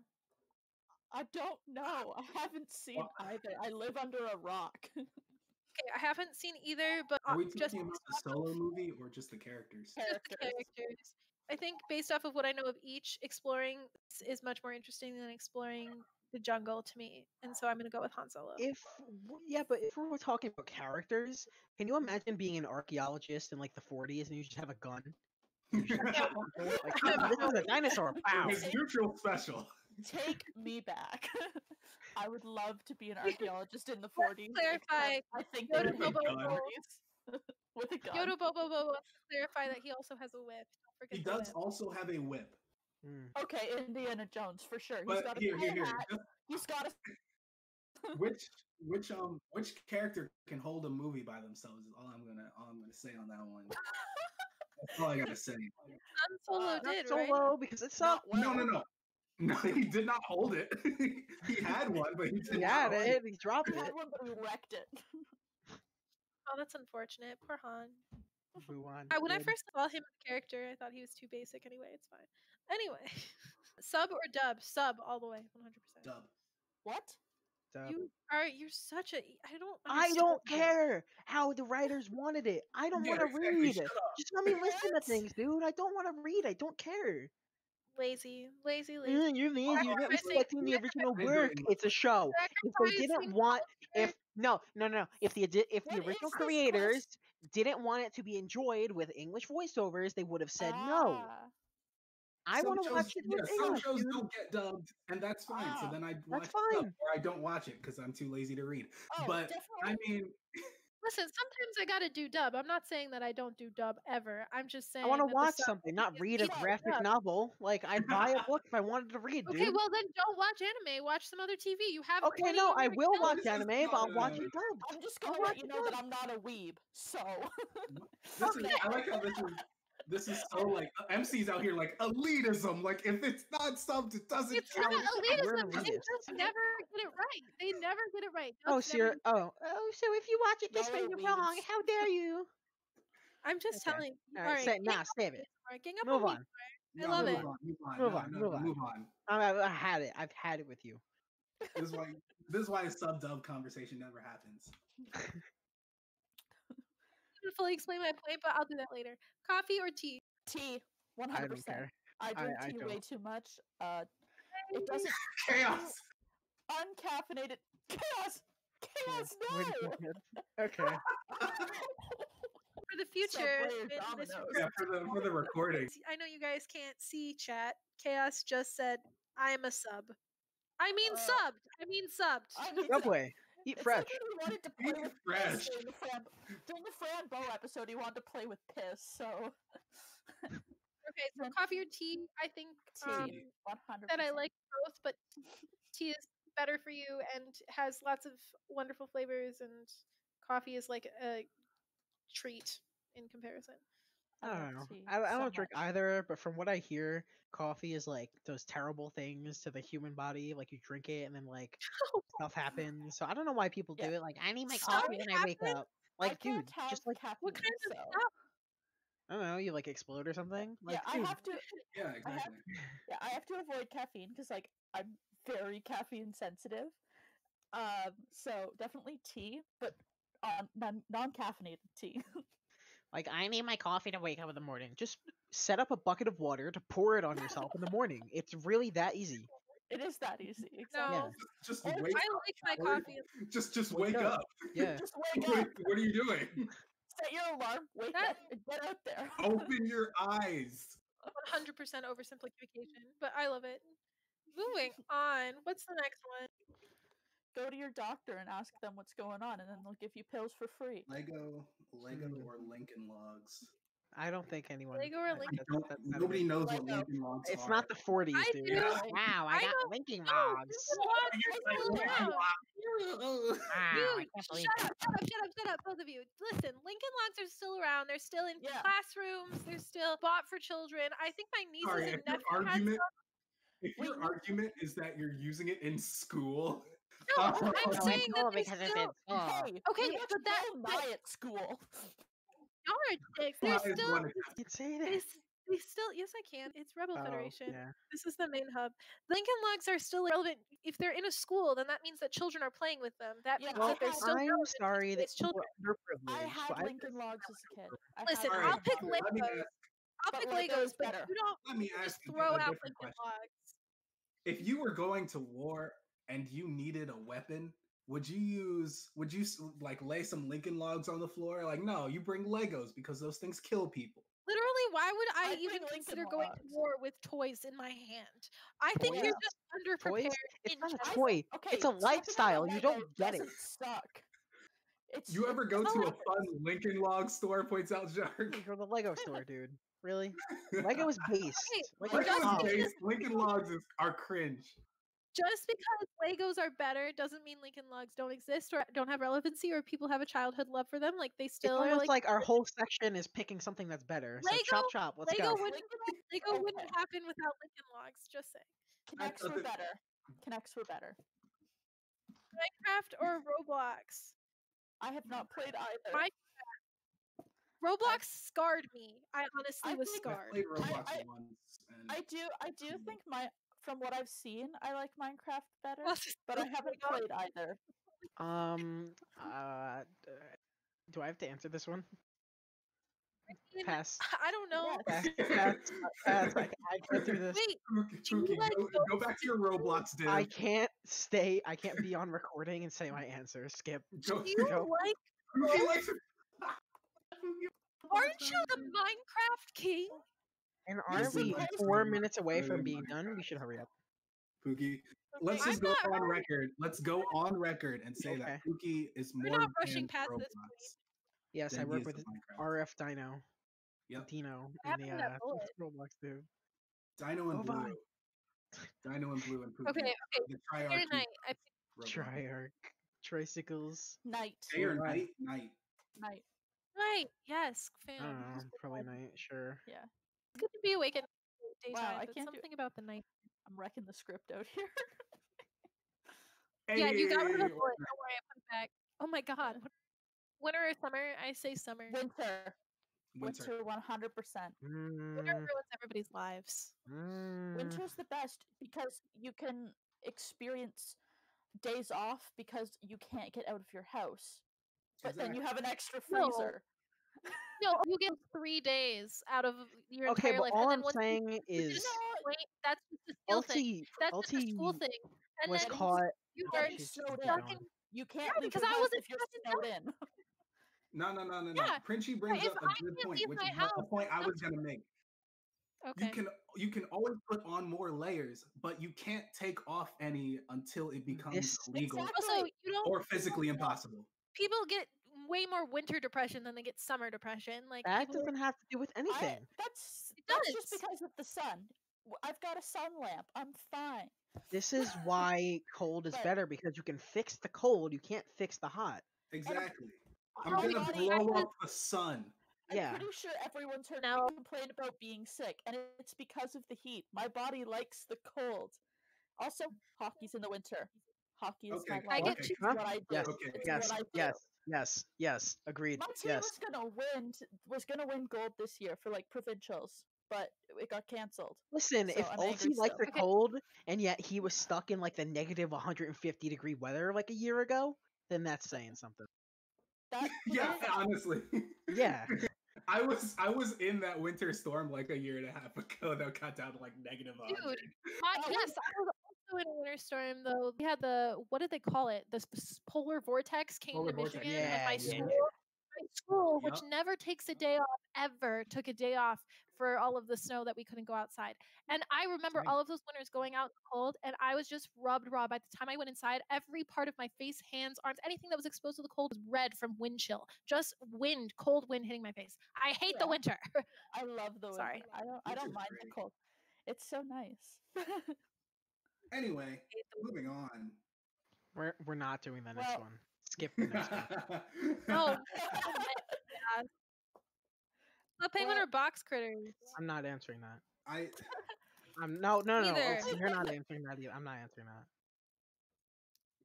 I don't know. I haven't seen Well- either. I live under a rock. Okay, I haven't seen either, but Are we just talking about the solo movie or just the characters? just the characters. I think based off of what I know of each, exploring is much more interesting than exploring the jungle to me. And so I'm going to go with Han Solo. But if we're talking about characters, can you imagine being an archaeologist in like the 40s and you just have a gun? You just have a rifle? Like, "Oh, this is a dinosaur. Pow. It's neutral special. Take me back. I would love to be an archaeologist in the 40s. clarify, except I think Yoda they would hate Bobo the Bobo. 40s with a gun. Yoda Bobo Bobo, clarify that he also has a whip. Don't forget He the does whip. also have a whip. Okay, Indiana Jones for sure. He's But got a here. hat. He's got a Which character can hold a movie by themselves is all I'm gonna say on that one. That's all I gotta say. Han Solo Not did, right? Solo, because it not sucked. well. No. No, he did not hold it. He had one, but he did He not had hold it. He dropped He had it. one, but he wrecked it. Oh, that's unfortunate. Poor Han. Move on. When I Good. first saw him as a character, I thought he was too basic anyway. It's fine. Anyway, sub or dub? Sub all the way, 100%. Dub. What? Dub. You're such a. I don't. I Understand don't you. care how the writers wanted it. I don't Yeah, want to exactly. read. Shut up. Just let me listen to What? things, dude. I don't want to read. I don't care. Lazy. You're lazy. You're not Sacrificing- respecting the original I enjoy work. English It's a show. If they didn't sacrificing want, culture. if no, if the What original is this creators didn't want it to be enjoyed with English voiceovers, they would have said no. I Some want to shows, watch it with some English, shows dude. don't get dubbed, and that's fine. So Ah, then I That's watch it fine. or I don't watch it because I'm too lazy to read. Oh, But I definitely. mean, Listen, sometimes I gotta do dub. I'm not saying that I don't do dub ever. I'm just saying I want to that the watch sub something, not is read a equal to graphic dub. novel. Like I'd buy a book if I wanted to read, dude. Okay, well then don't watch anime. Watch some other TV. You have Okay, plenty no, on I your will account. watch This is anime, but not I'll watch a- it dubbed. I'm just I'll gonna watch let you it know that dubbed. I'm not a weeb, so. I like how this is so like Emcee's out here like elitism. Like if it's not subbed, it doesn't It's not count. We're an elitism. They elitist. just never get it right. They never get it right. Oh, Dubs so never you're, get it right. so if you watch it this Y'all way, are you're wrong. weebs. How dare you? I'm just Okay. telling. All All right, right, say, nah, save it. Gang up Move on me. on. I love move it. on, move on, Move no, on, no, move no, on. move on. I had it. I've had it with you. This is why this is why a sub dub conversation never happens. I'm gonna fully explain my point, but I'll do that later. Coffee or tea? Tea, 100%. I don't care. I drink I tea way don't. too much. It doesn't. Chaos. Uncaffeinated. Chaos! Chaos, Wait a no! second. Okay. For the future, Subway or when this Domino's? Yeah, for the recording. I know you guys can't see chat. Chaos just said, "I'm a sub." I mean subbed. I mean subbed. I mean, Subway. Eat it's fresh. like when he wanted to play Eat with fresh. piss during the Fran Bow episode. He wanted to play with piss, so Okay, so coffee or tea? I think tea, 100%. that I like both, but tea is better for you and has lots of wonderful flavors, and coffee is like a treat in comparison. I love don't know. tea I so don't drink much. either, but from what I hear, coffee is like those terrible things to the human body. Like you drink it and then like stuff happens. So I don't know why people do Yeah. it. Like I need my Stuff coffee when I wake happens? up. I Like, can't dude, have just like caffeine. What kind of so. stuff? I don't know, you like explode or something. Like, Yeah, dude, I have to. Yeah, exactly. I have to avoid caffeine because like I'm very caffeine sensitive. So definitely tea, but non-caffeinated tea. like I need my coffee to wake up in the morning. Just set up a bucket of water to pour it on yourself in the morning. It's really that easy. It is that easy. Exactly. No, Just Oh, wake I up. like my Wake- coffee. Just Wake wake up. up. Yeah. Just wake up, What are you doing? set your alarm, wake That- up, and get out there. Open your eyes. 100% oversimplification, but I love it. Moving on. What's the next one? Go to your doctor and ask them what's going on, and then they'll give you pills for free. Lego Hmm. or Lincoln Logs. I don't think anyone. Lego or I- Lincoln? that's not a Nobody good- knows what Lego. Lincoln Logs It's are. not the 40s, I dude. do. Wow, I I got know- Lincoln No, Logs. Lincoln Logs are still around. Wow, I Dude, can't believe shut up, both of you. Listen, Lincoln Logs are still around. They're still in Yeah. classrooms. They're still bought for children. I think my nieces Sorry, and if your nephews had argument, some. if your Wait, argument is that you're using it in school, No, oh, I'm No, saying it's that all they because it's still. in school. Hey, Okay, we watch but that- Bill Nye at school. Y'all are dicks. why They're is still. one You can say They, that. s- they still. Yes, I can. It's Rebel Oh, Federation. yeah. This is the main hub. Lincoln Logs are still relevant. If they're in a school, then that means that children are playing with them. That Yeah, means I that they're had- still I'm relevant sorry to that today's children. you're I underprivileged. had so I- Lincoln Logs as a kid. I Listen, had I'll Lincoln pick Logs. Let me Legos. ask, I'll But pick Lego is Legos, but better. you don't let me just ask throw a out different Lincoln question. Logs. If you were going to war and you needed a weapon, would you like lay some Lincoln Logs on the floor? Like, no, you bring Legos because those things kill people. Literally, why would I I'd even bring consider Lincoln going to Logs. war with toys in my hand? I think Toys? you're just underprepared. Toys? It's in not a general. toy. Okay, It's a stepping on lifestyle. Lego You don't get it. doesn't suck. It's You ever go it's to a not- fun Lincoln Log store? Points out Shark. You go to the Lego store, dude. Really? Lego is based. Okay, Lego's just Lego solid. is because- based. Lincoln Logs are cringe. Just because Legos are better doesn't mean Lincoln Logs don't exist or don't have relevancy or people have a childhood love for them. Like they It's still are almost like like our whole section is picking something that's better. So chop chop, let's Lego go. wouldn't happen without Lincoln Logs. Just saying. Connects were better. Connects were better. Minecraft or Roblox? I have not played either. Roblox scarred me. I honestly I was think- I scarred. played Roblox I- once. And I do think my from what I've seen, I like Minecraft better, What's this but I talking haven't about? played either. Do I have to answer this one? I mean, Pass. I don't know. Yes. Pass. I can't do this. Wait, do you Pookie, like go back to your Roblox, div. I can't be on recording and say my answer. Skip. Go, Do you Go. like? Pookie likes it. Aren't you the Minecraft king? And You're aren't we supposed 4 to- minutes away from Oh being my done? We God. should hurry up. Pookie, let's Okay. just I'm go not on record. Let's go on record and say that Okay. Pookie is We're more not rushing advanced past this Roblox Yes, I than he work is with in Minecraft. RF Dino. Yep. Dino What in happened to that bullet? Roblox, dude. Dino and Oh, Blue. bye. Dino and Blue and Pookie. Okay, The Day or Triarchy night. I Roblox. Triarch. Tricycles. Night. Day or Bye. night? Night. Night. night. Yes, I fam. don't know. Probably night. Sure. Yeah. It's good to be awake at daytime, Wow, I but can't do- something about the night. I'm wrecking the script out here. Yeah, you got rid of the Hey! bullet. Don't worry, I put it back. Oh my god. Winter or summer? I say summer. Winter. Winter. 100%. Winter ruins everybody's lives. Winter's the best because you can experience days off because you can't get out of your house. But then you have an extra No. freezer. No, you get 3 days out of your Okay, entire but life. all and I'm then once saying is that's just a skill thing. Ulti That's just a school Ulti thing. And was then caught. you Oh, are Getting she's snowed keep in. going. You can't Yeah, leave because your I house wasn't if you're fucking snowed in. No. Yeah, Princhy brings if up a I good can't point, leave which my is a house, point I was that's gonna make. okay. You can always put on more layers, but you can't take off any until it becomes This- illegal Exactly. Also, you don't or physically impossible. people get way more winter depression than they get summer depression. Like That people doesn't have to do with anything. That's It just does. because of the sun. I've got a sun lamp. I'm fine. This is why cold is But- better, because you can fix the cold, you can't fix the hot. Exactly. I'm Oh, gonna my blow God. up the sun. Yeah. I'm pretty sure everyone's heard No. me complain about being sick, and it's because of the heat. My body likes the cold. Also, hockey's in the winter. Hockey is Okay, my I life. get okay. two- It's what I do. Yes. Okay. It's Yes. what I do. Yes. Agreed. My team Yes. was gonna win gold this year for like provincials, but it got canceled. Listen, So if I'm angry Ulti liked still. the Okay. cold and yet he was stuck in like the negative 150-degree weather like a year ago, then that's saying something. That Yeah, honestly. Yeah. I was in that winter storm like a year and a half ago that got down to like negative 100. Yes, I was also in a winter storm though. We had the what did they call it? The polar vortex came Polar to vortex, Michigan, yeah, and my yeah. school, which Yup. never takes a day off ever, took a day off for all of the snow that we couldn't go outside. And I remember Right. all of those winters going out in the cold, and I was just rubbed raw. By the time I went inside, every part of my face, hands, arms, anything that was exposed to the cold was red from wind chill. Just wind, cold wind hitting my face. I hate the Yeah. winter. I love the winter. Sorry. I don't Winter's mind the great. cold. It's so nice. Anyway, moving on. We're not doing the next Well- one. Skip the next one. No. The penguin Well- or box critters? I'm not answering that. I No. Neither. Ulti, you're not answering that either. I'm not answering that.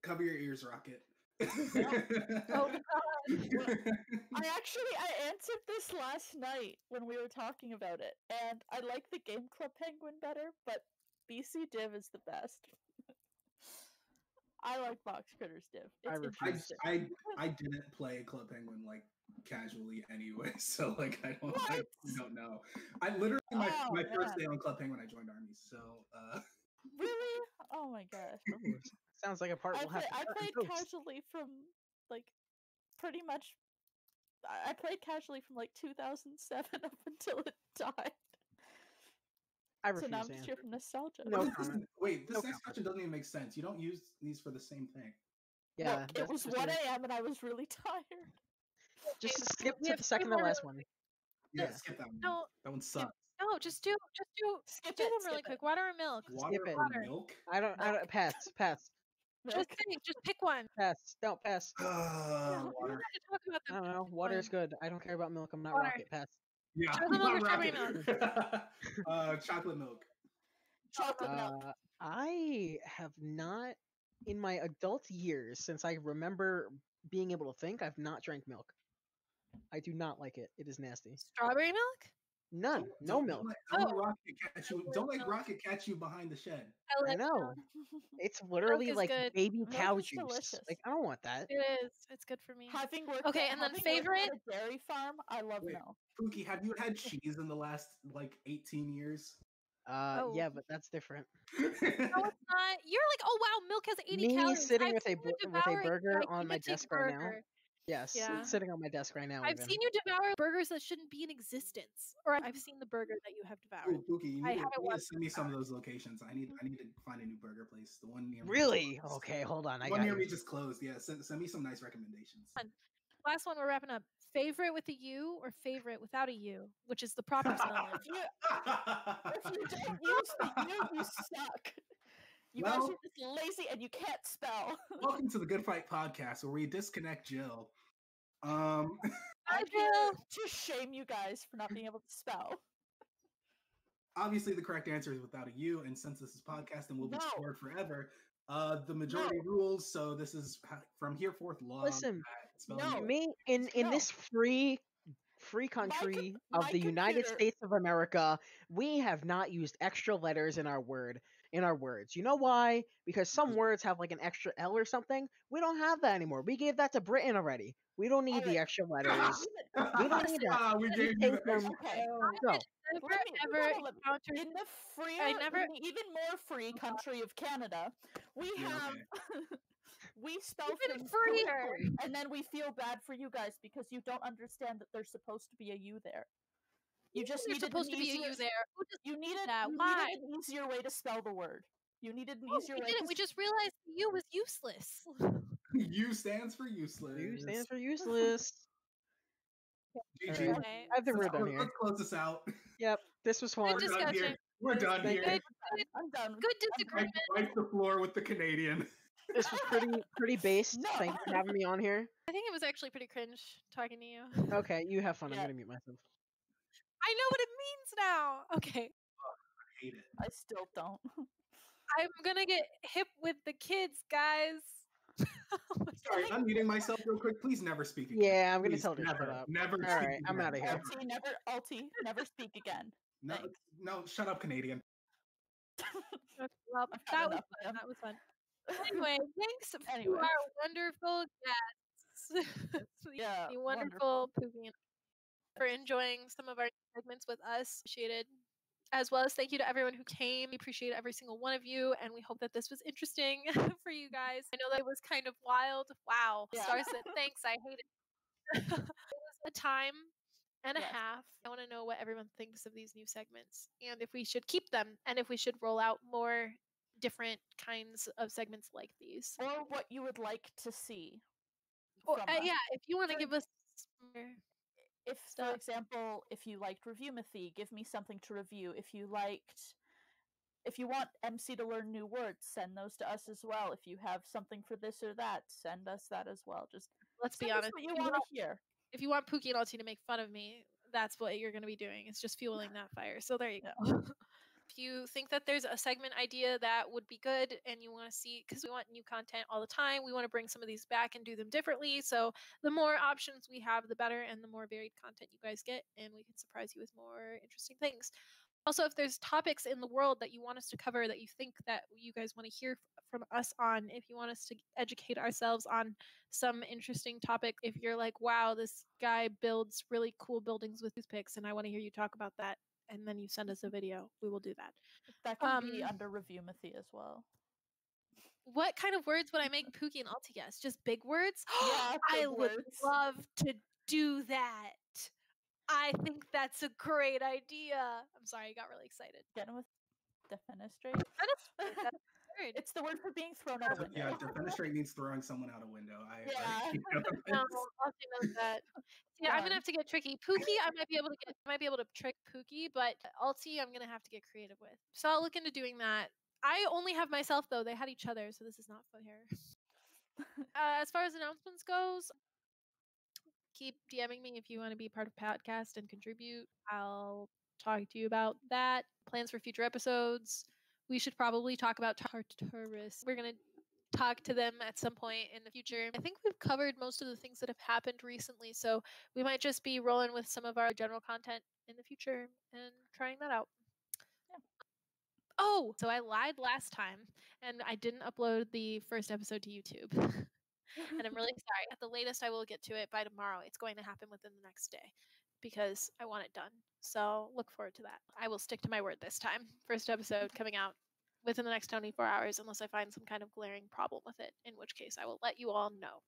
cover your ears, Rocket. Oh god. I answered this last night when we were talking about it, and I like the Game Club Penguin better, but BC Div is the best. I like Box Critters Div. It's I refuse. interesting. I didn't play Club Penguin like casually anyway, so like I don't know. I literally my Oh, first man. day on Club Penguin I joined armies, so Really? Oh my gosh. Oh, sounds like a part we'll have to I cut and played post. casually from like pretty much. I played casually from like 2007 up until it died. I So refuse now I'm to just answer. here from nostalgia. No This comment. wait, this No next comment. question doesn't even make sense. You don't use these for the same thing. Yeah, Look, it that's was just 1 it. a.m. and I was really tired. Just Okay, skip we to have the three second to more- last one. Yeah, Yeah. skip that one. No, That one sucks. No, just do Skip do it. them really skip quick. it. Water or milk? Water it. or Water. milk? I don't pass. Just Milk. think, just pick one. Don't pass. We Water. don't have to talk about I them. don't know. Water is good. I don't care about milk. I'm not Water. Rocket. Pass. Yeah. Chocolate milk or strawberry Chocolate milk. Chocolate milk. I have not, in my adult years, since I remember being able to think, I've not drank milk. I do not like it. It is nasty. Strawberry milk? None. No Don't milk. let Oh. Rocket catch you. Don't let Rocket catch you behind the shed. I I like know. milk. It's literally is like good. baby Milk cow is juice. delicious. Like I don't want that. It is. It's good for me. Having worked Okay, at, and then having worked favorite. at a dairy farm, I love Wait. milk. Pookie, have you had cheese in the last like 18 years? Oh. Yeah, but that's different. No, it's not. You're like, oh wow, milk has 80 Me calories. sitting I've with seen you with a devour burger on my gigantic desk right now. burger. Yes, Yeah. it's sitting on my desk right now. I've even. seen you devour burgers that shouldn't be in existence, or I've seen the burger that you have devoured. Ooh, Pookie, you I need haven't to watched send me some of those locations. I need to find a new burger place. The one near me. Really? Okay, hold on. I The one got near you. me just closed. Yeah, send me some nice recommendations. Last one, we're wrapping up. Favorite with a U or favorite without a U, which is the proper spelling. If you don't use the U, you suck. You guys Well- are just lazy and you can't spell. Welcome to the Good Fight Podcast, where we disconnect Jill. I'm here to shame you guys for not being able to spell. Obviously, the correct answer is without a U, and since this is podcast and will be No. stored forever, the majority rules. So this is from here forth law. Listen, that spelling No. is- me in No. this free country of my the United computer- States of America, we have not used extra letters in our words. You know why? Because some words have like an extra L or something. We don't have that anymore. We gave that to Britain already. We don't need the Alright. extra letters. We don't need that. We We gave you the take them. extra. Okay. Go. Never Let me- ever let me- encountered. In the freer, I never- in the even more free country of Canada, we Yeah, have okay. we spell Even things freer. correctly, and then we feel bad for you guys because you don't understand that there's supposed to be a U there. You just There's needed supposed an to be a easier, U there. Who just You needed that? you Why? needed an easier way to spell the word. You needed an Oh, easier we way. didn't. We just realized the U was useless. U stands for useless. U stands for useless. GG. Alright. Okay. I think we're done here. Let's close this out. Yep, this was fun. Good We're done here. discussion. We're done Thank here. Good, I'm done. good Wipe, disagreement. wipe the floor with the Canadian. This was pretty based. No. Thank you for having me on here. I think it was actually pretty cringe talking to you. Okay, you have fun. I'm Yeah. gonna mute myself. I know what it means now. Okay. I hate it. I still don't. I'm gonna get hip with the kids, guys. Sorry, I'm muting myself real quick. Please never speak again. Yeah, I'm gonna Please, tell her to never, shut up. never. All speak right, I'm again. outta here. Ever. Never speak again. No, Thanks. no, shut up, Canadian. Okay, well, I've had that was enough of fun. them. That was fun. Anyway, thanks to Anyway. our wonderful guests. Yeah, the wonderful Pookie, for enjoying some of our segments with us. Appreciated. As well as thank you to everyone who came. We appreciate every single one of you, and we hope that this was interesting for you guys. I know that it was kind of wild. Wow. Yeah. Star said thanks. I hate it. It was a time and a Yes. half. I want to know what everyone thinks of these new segments and if we should keep them and if we should roll out more different kinds of segments like these. Or what you would like to see. Or, from us. yeah, if you want to For give us more. If, stuff. for example, if you liked Reviewmothy, give me something to review. If you want MC to learn new words, send those to us as well. If you have something for this or that, send us that as well. Just Let's be send us honest. what If you you want to want- hear. If you want Pookie and Ulti to make fun of me, that's what you're going to be doing. It's just fueling that fire. So there you go. If you think that there's a segment idea that would be good and you want to see, because we want new content all the time, we want to bring some of these back and do them differently. So the more options we have, the better, and the more varied content you guys get, and we can surprise you with more interesting things. Also, if there's topics in the world that you want us to cover that you think that you guys want to hear from us on, if you want us to educate ourselves on some interesting topic, if you're like, wow, this guy builds really cool buildings with toothpicks and I want to hear you talk about that, and then you send us a video, we will do that. That can be under Reviewmothy as well. What kind of words would I make Pookie and Ulti guess? Just big words? Yeah, I big would words. love to do that. I think that's a great idea. I'm sorry, I got really excited. Getting with defenestrate. That's a word. It's the word for being thrown out a window. Yeah, defenestrate means throwing someone out a window. Yeah. No, Ulti knows that. Yeah, I'm gonna have to get tricky. Pookie, I might be able to trick Pookie, but Ulti, I'm gonna have to get creative with. So I'll look into doing that. I only have myself though. They had each other, so this is not fair. As far as announcements goes, keep DMing me if you want to be part of podcast and contribute. I'll talk to you about that. Plans for future episodes. We should probably talk about Tartarus. We're gonna talk to them at some point in the future. I think we've covered most of the things that have happened recently, so we might just be rolling with some of our general content in the future and trying that out. Yeah. Oh, so I lied last time and I didn't upload the first episode to YouTube. And I'm really sorry. At the latest, I will get to it by tomorrow. It's going to happen within the next day because I want it done. So look forward to that. I will stick to my word this time. First episode coming out within the next 24 hours, unless I find some kind of glaring problem with it, in which case I will let you all know.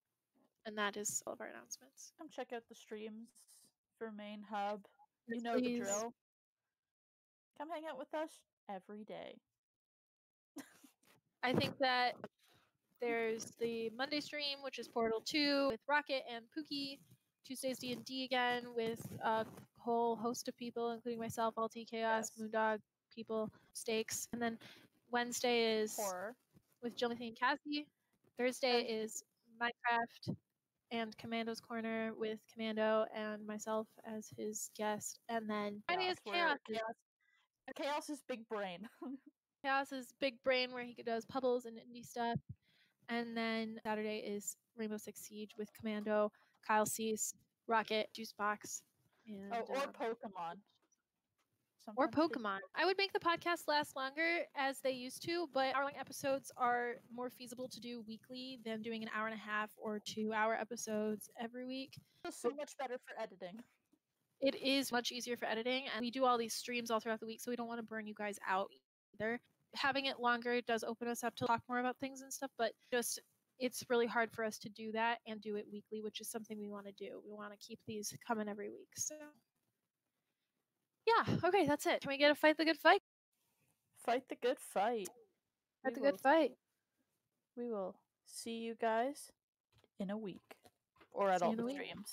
And that is all of our announcements. Come check out the streams for Main Hub. You Yes, know the please. drill. Come hang out with us every day. I think that there's the Monday stream, which is Portal 2 with Rocket and Pookie. Tuesday's D&D again with a whole host of people, including myself, Ulti, Chaos, Yes. Moondog, people, Stakes. And then Wednesday is Horror. with Jillmothy and Cassie. Thursday is Minecraft and Commando's Corner with Commando and myself as his guest. And then Friday is Chaos. Chaos's big brain. Chaos's big brain where he does puzzles and indie stuff. And then Saturday is Rainbow Six Siege with Commando, Kyle Cease, Rocket, Juicebox, and or Pokemon. or Sometimes they- Pokemon. I would make the podcast last longer as they used to, but hour-long episodes are more feasible to do weekly than doing an hour and a half or 2-hour episodes every week. So much better for editing. It is much easier for editing, and we do all these streams all throughout the week, so we don't want to burn you guys out either. Having it longer does open us up to talk more about things and stuff, but just it's really hard for us to do that and do it weekly, which is something we want to do. We want to keep these coming every week. So yeah, okay, that's it. Can we get a fight the good fight? Fight the good fight. Fight the good fight. We will see you guys in a week or at See you all in a the week. streams.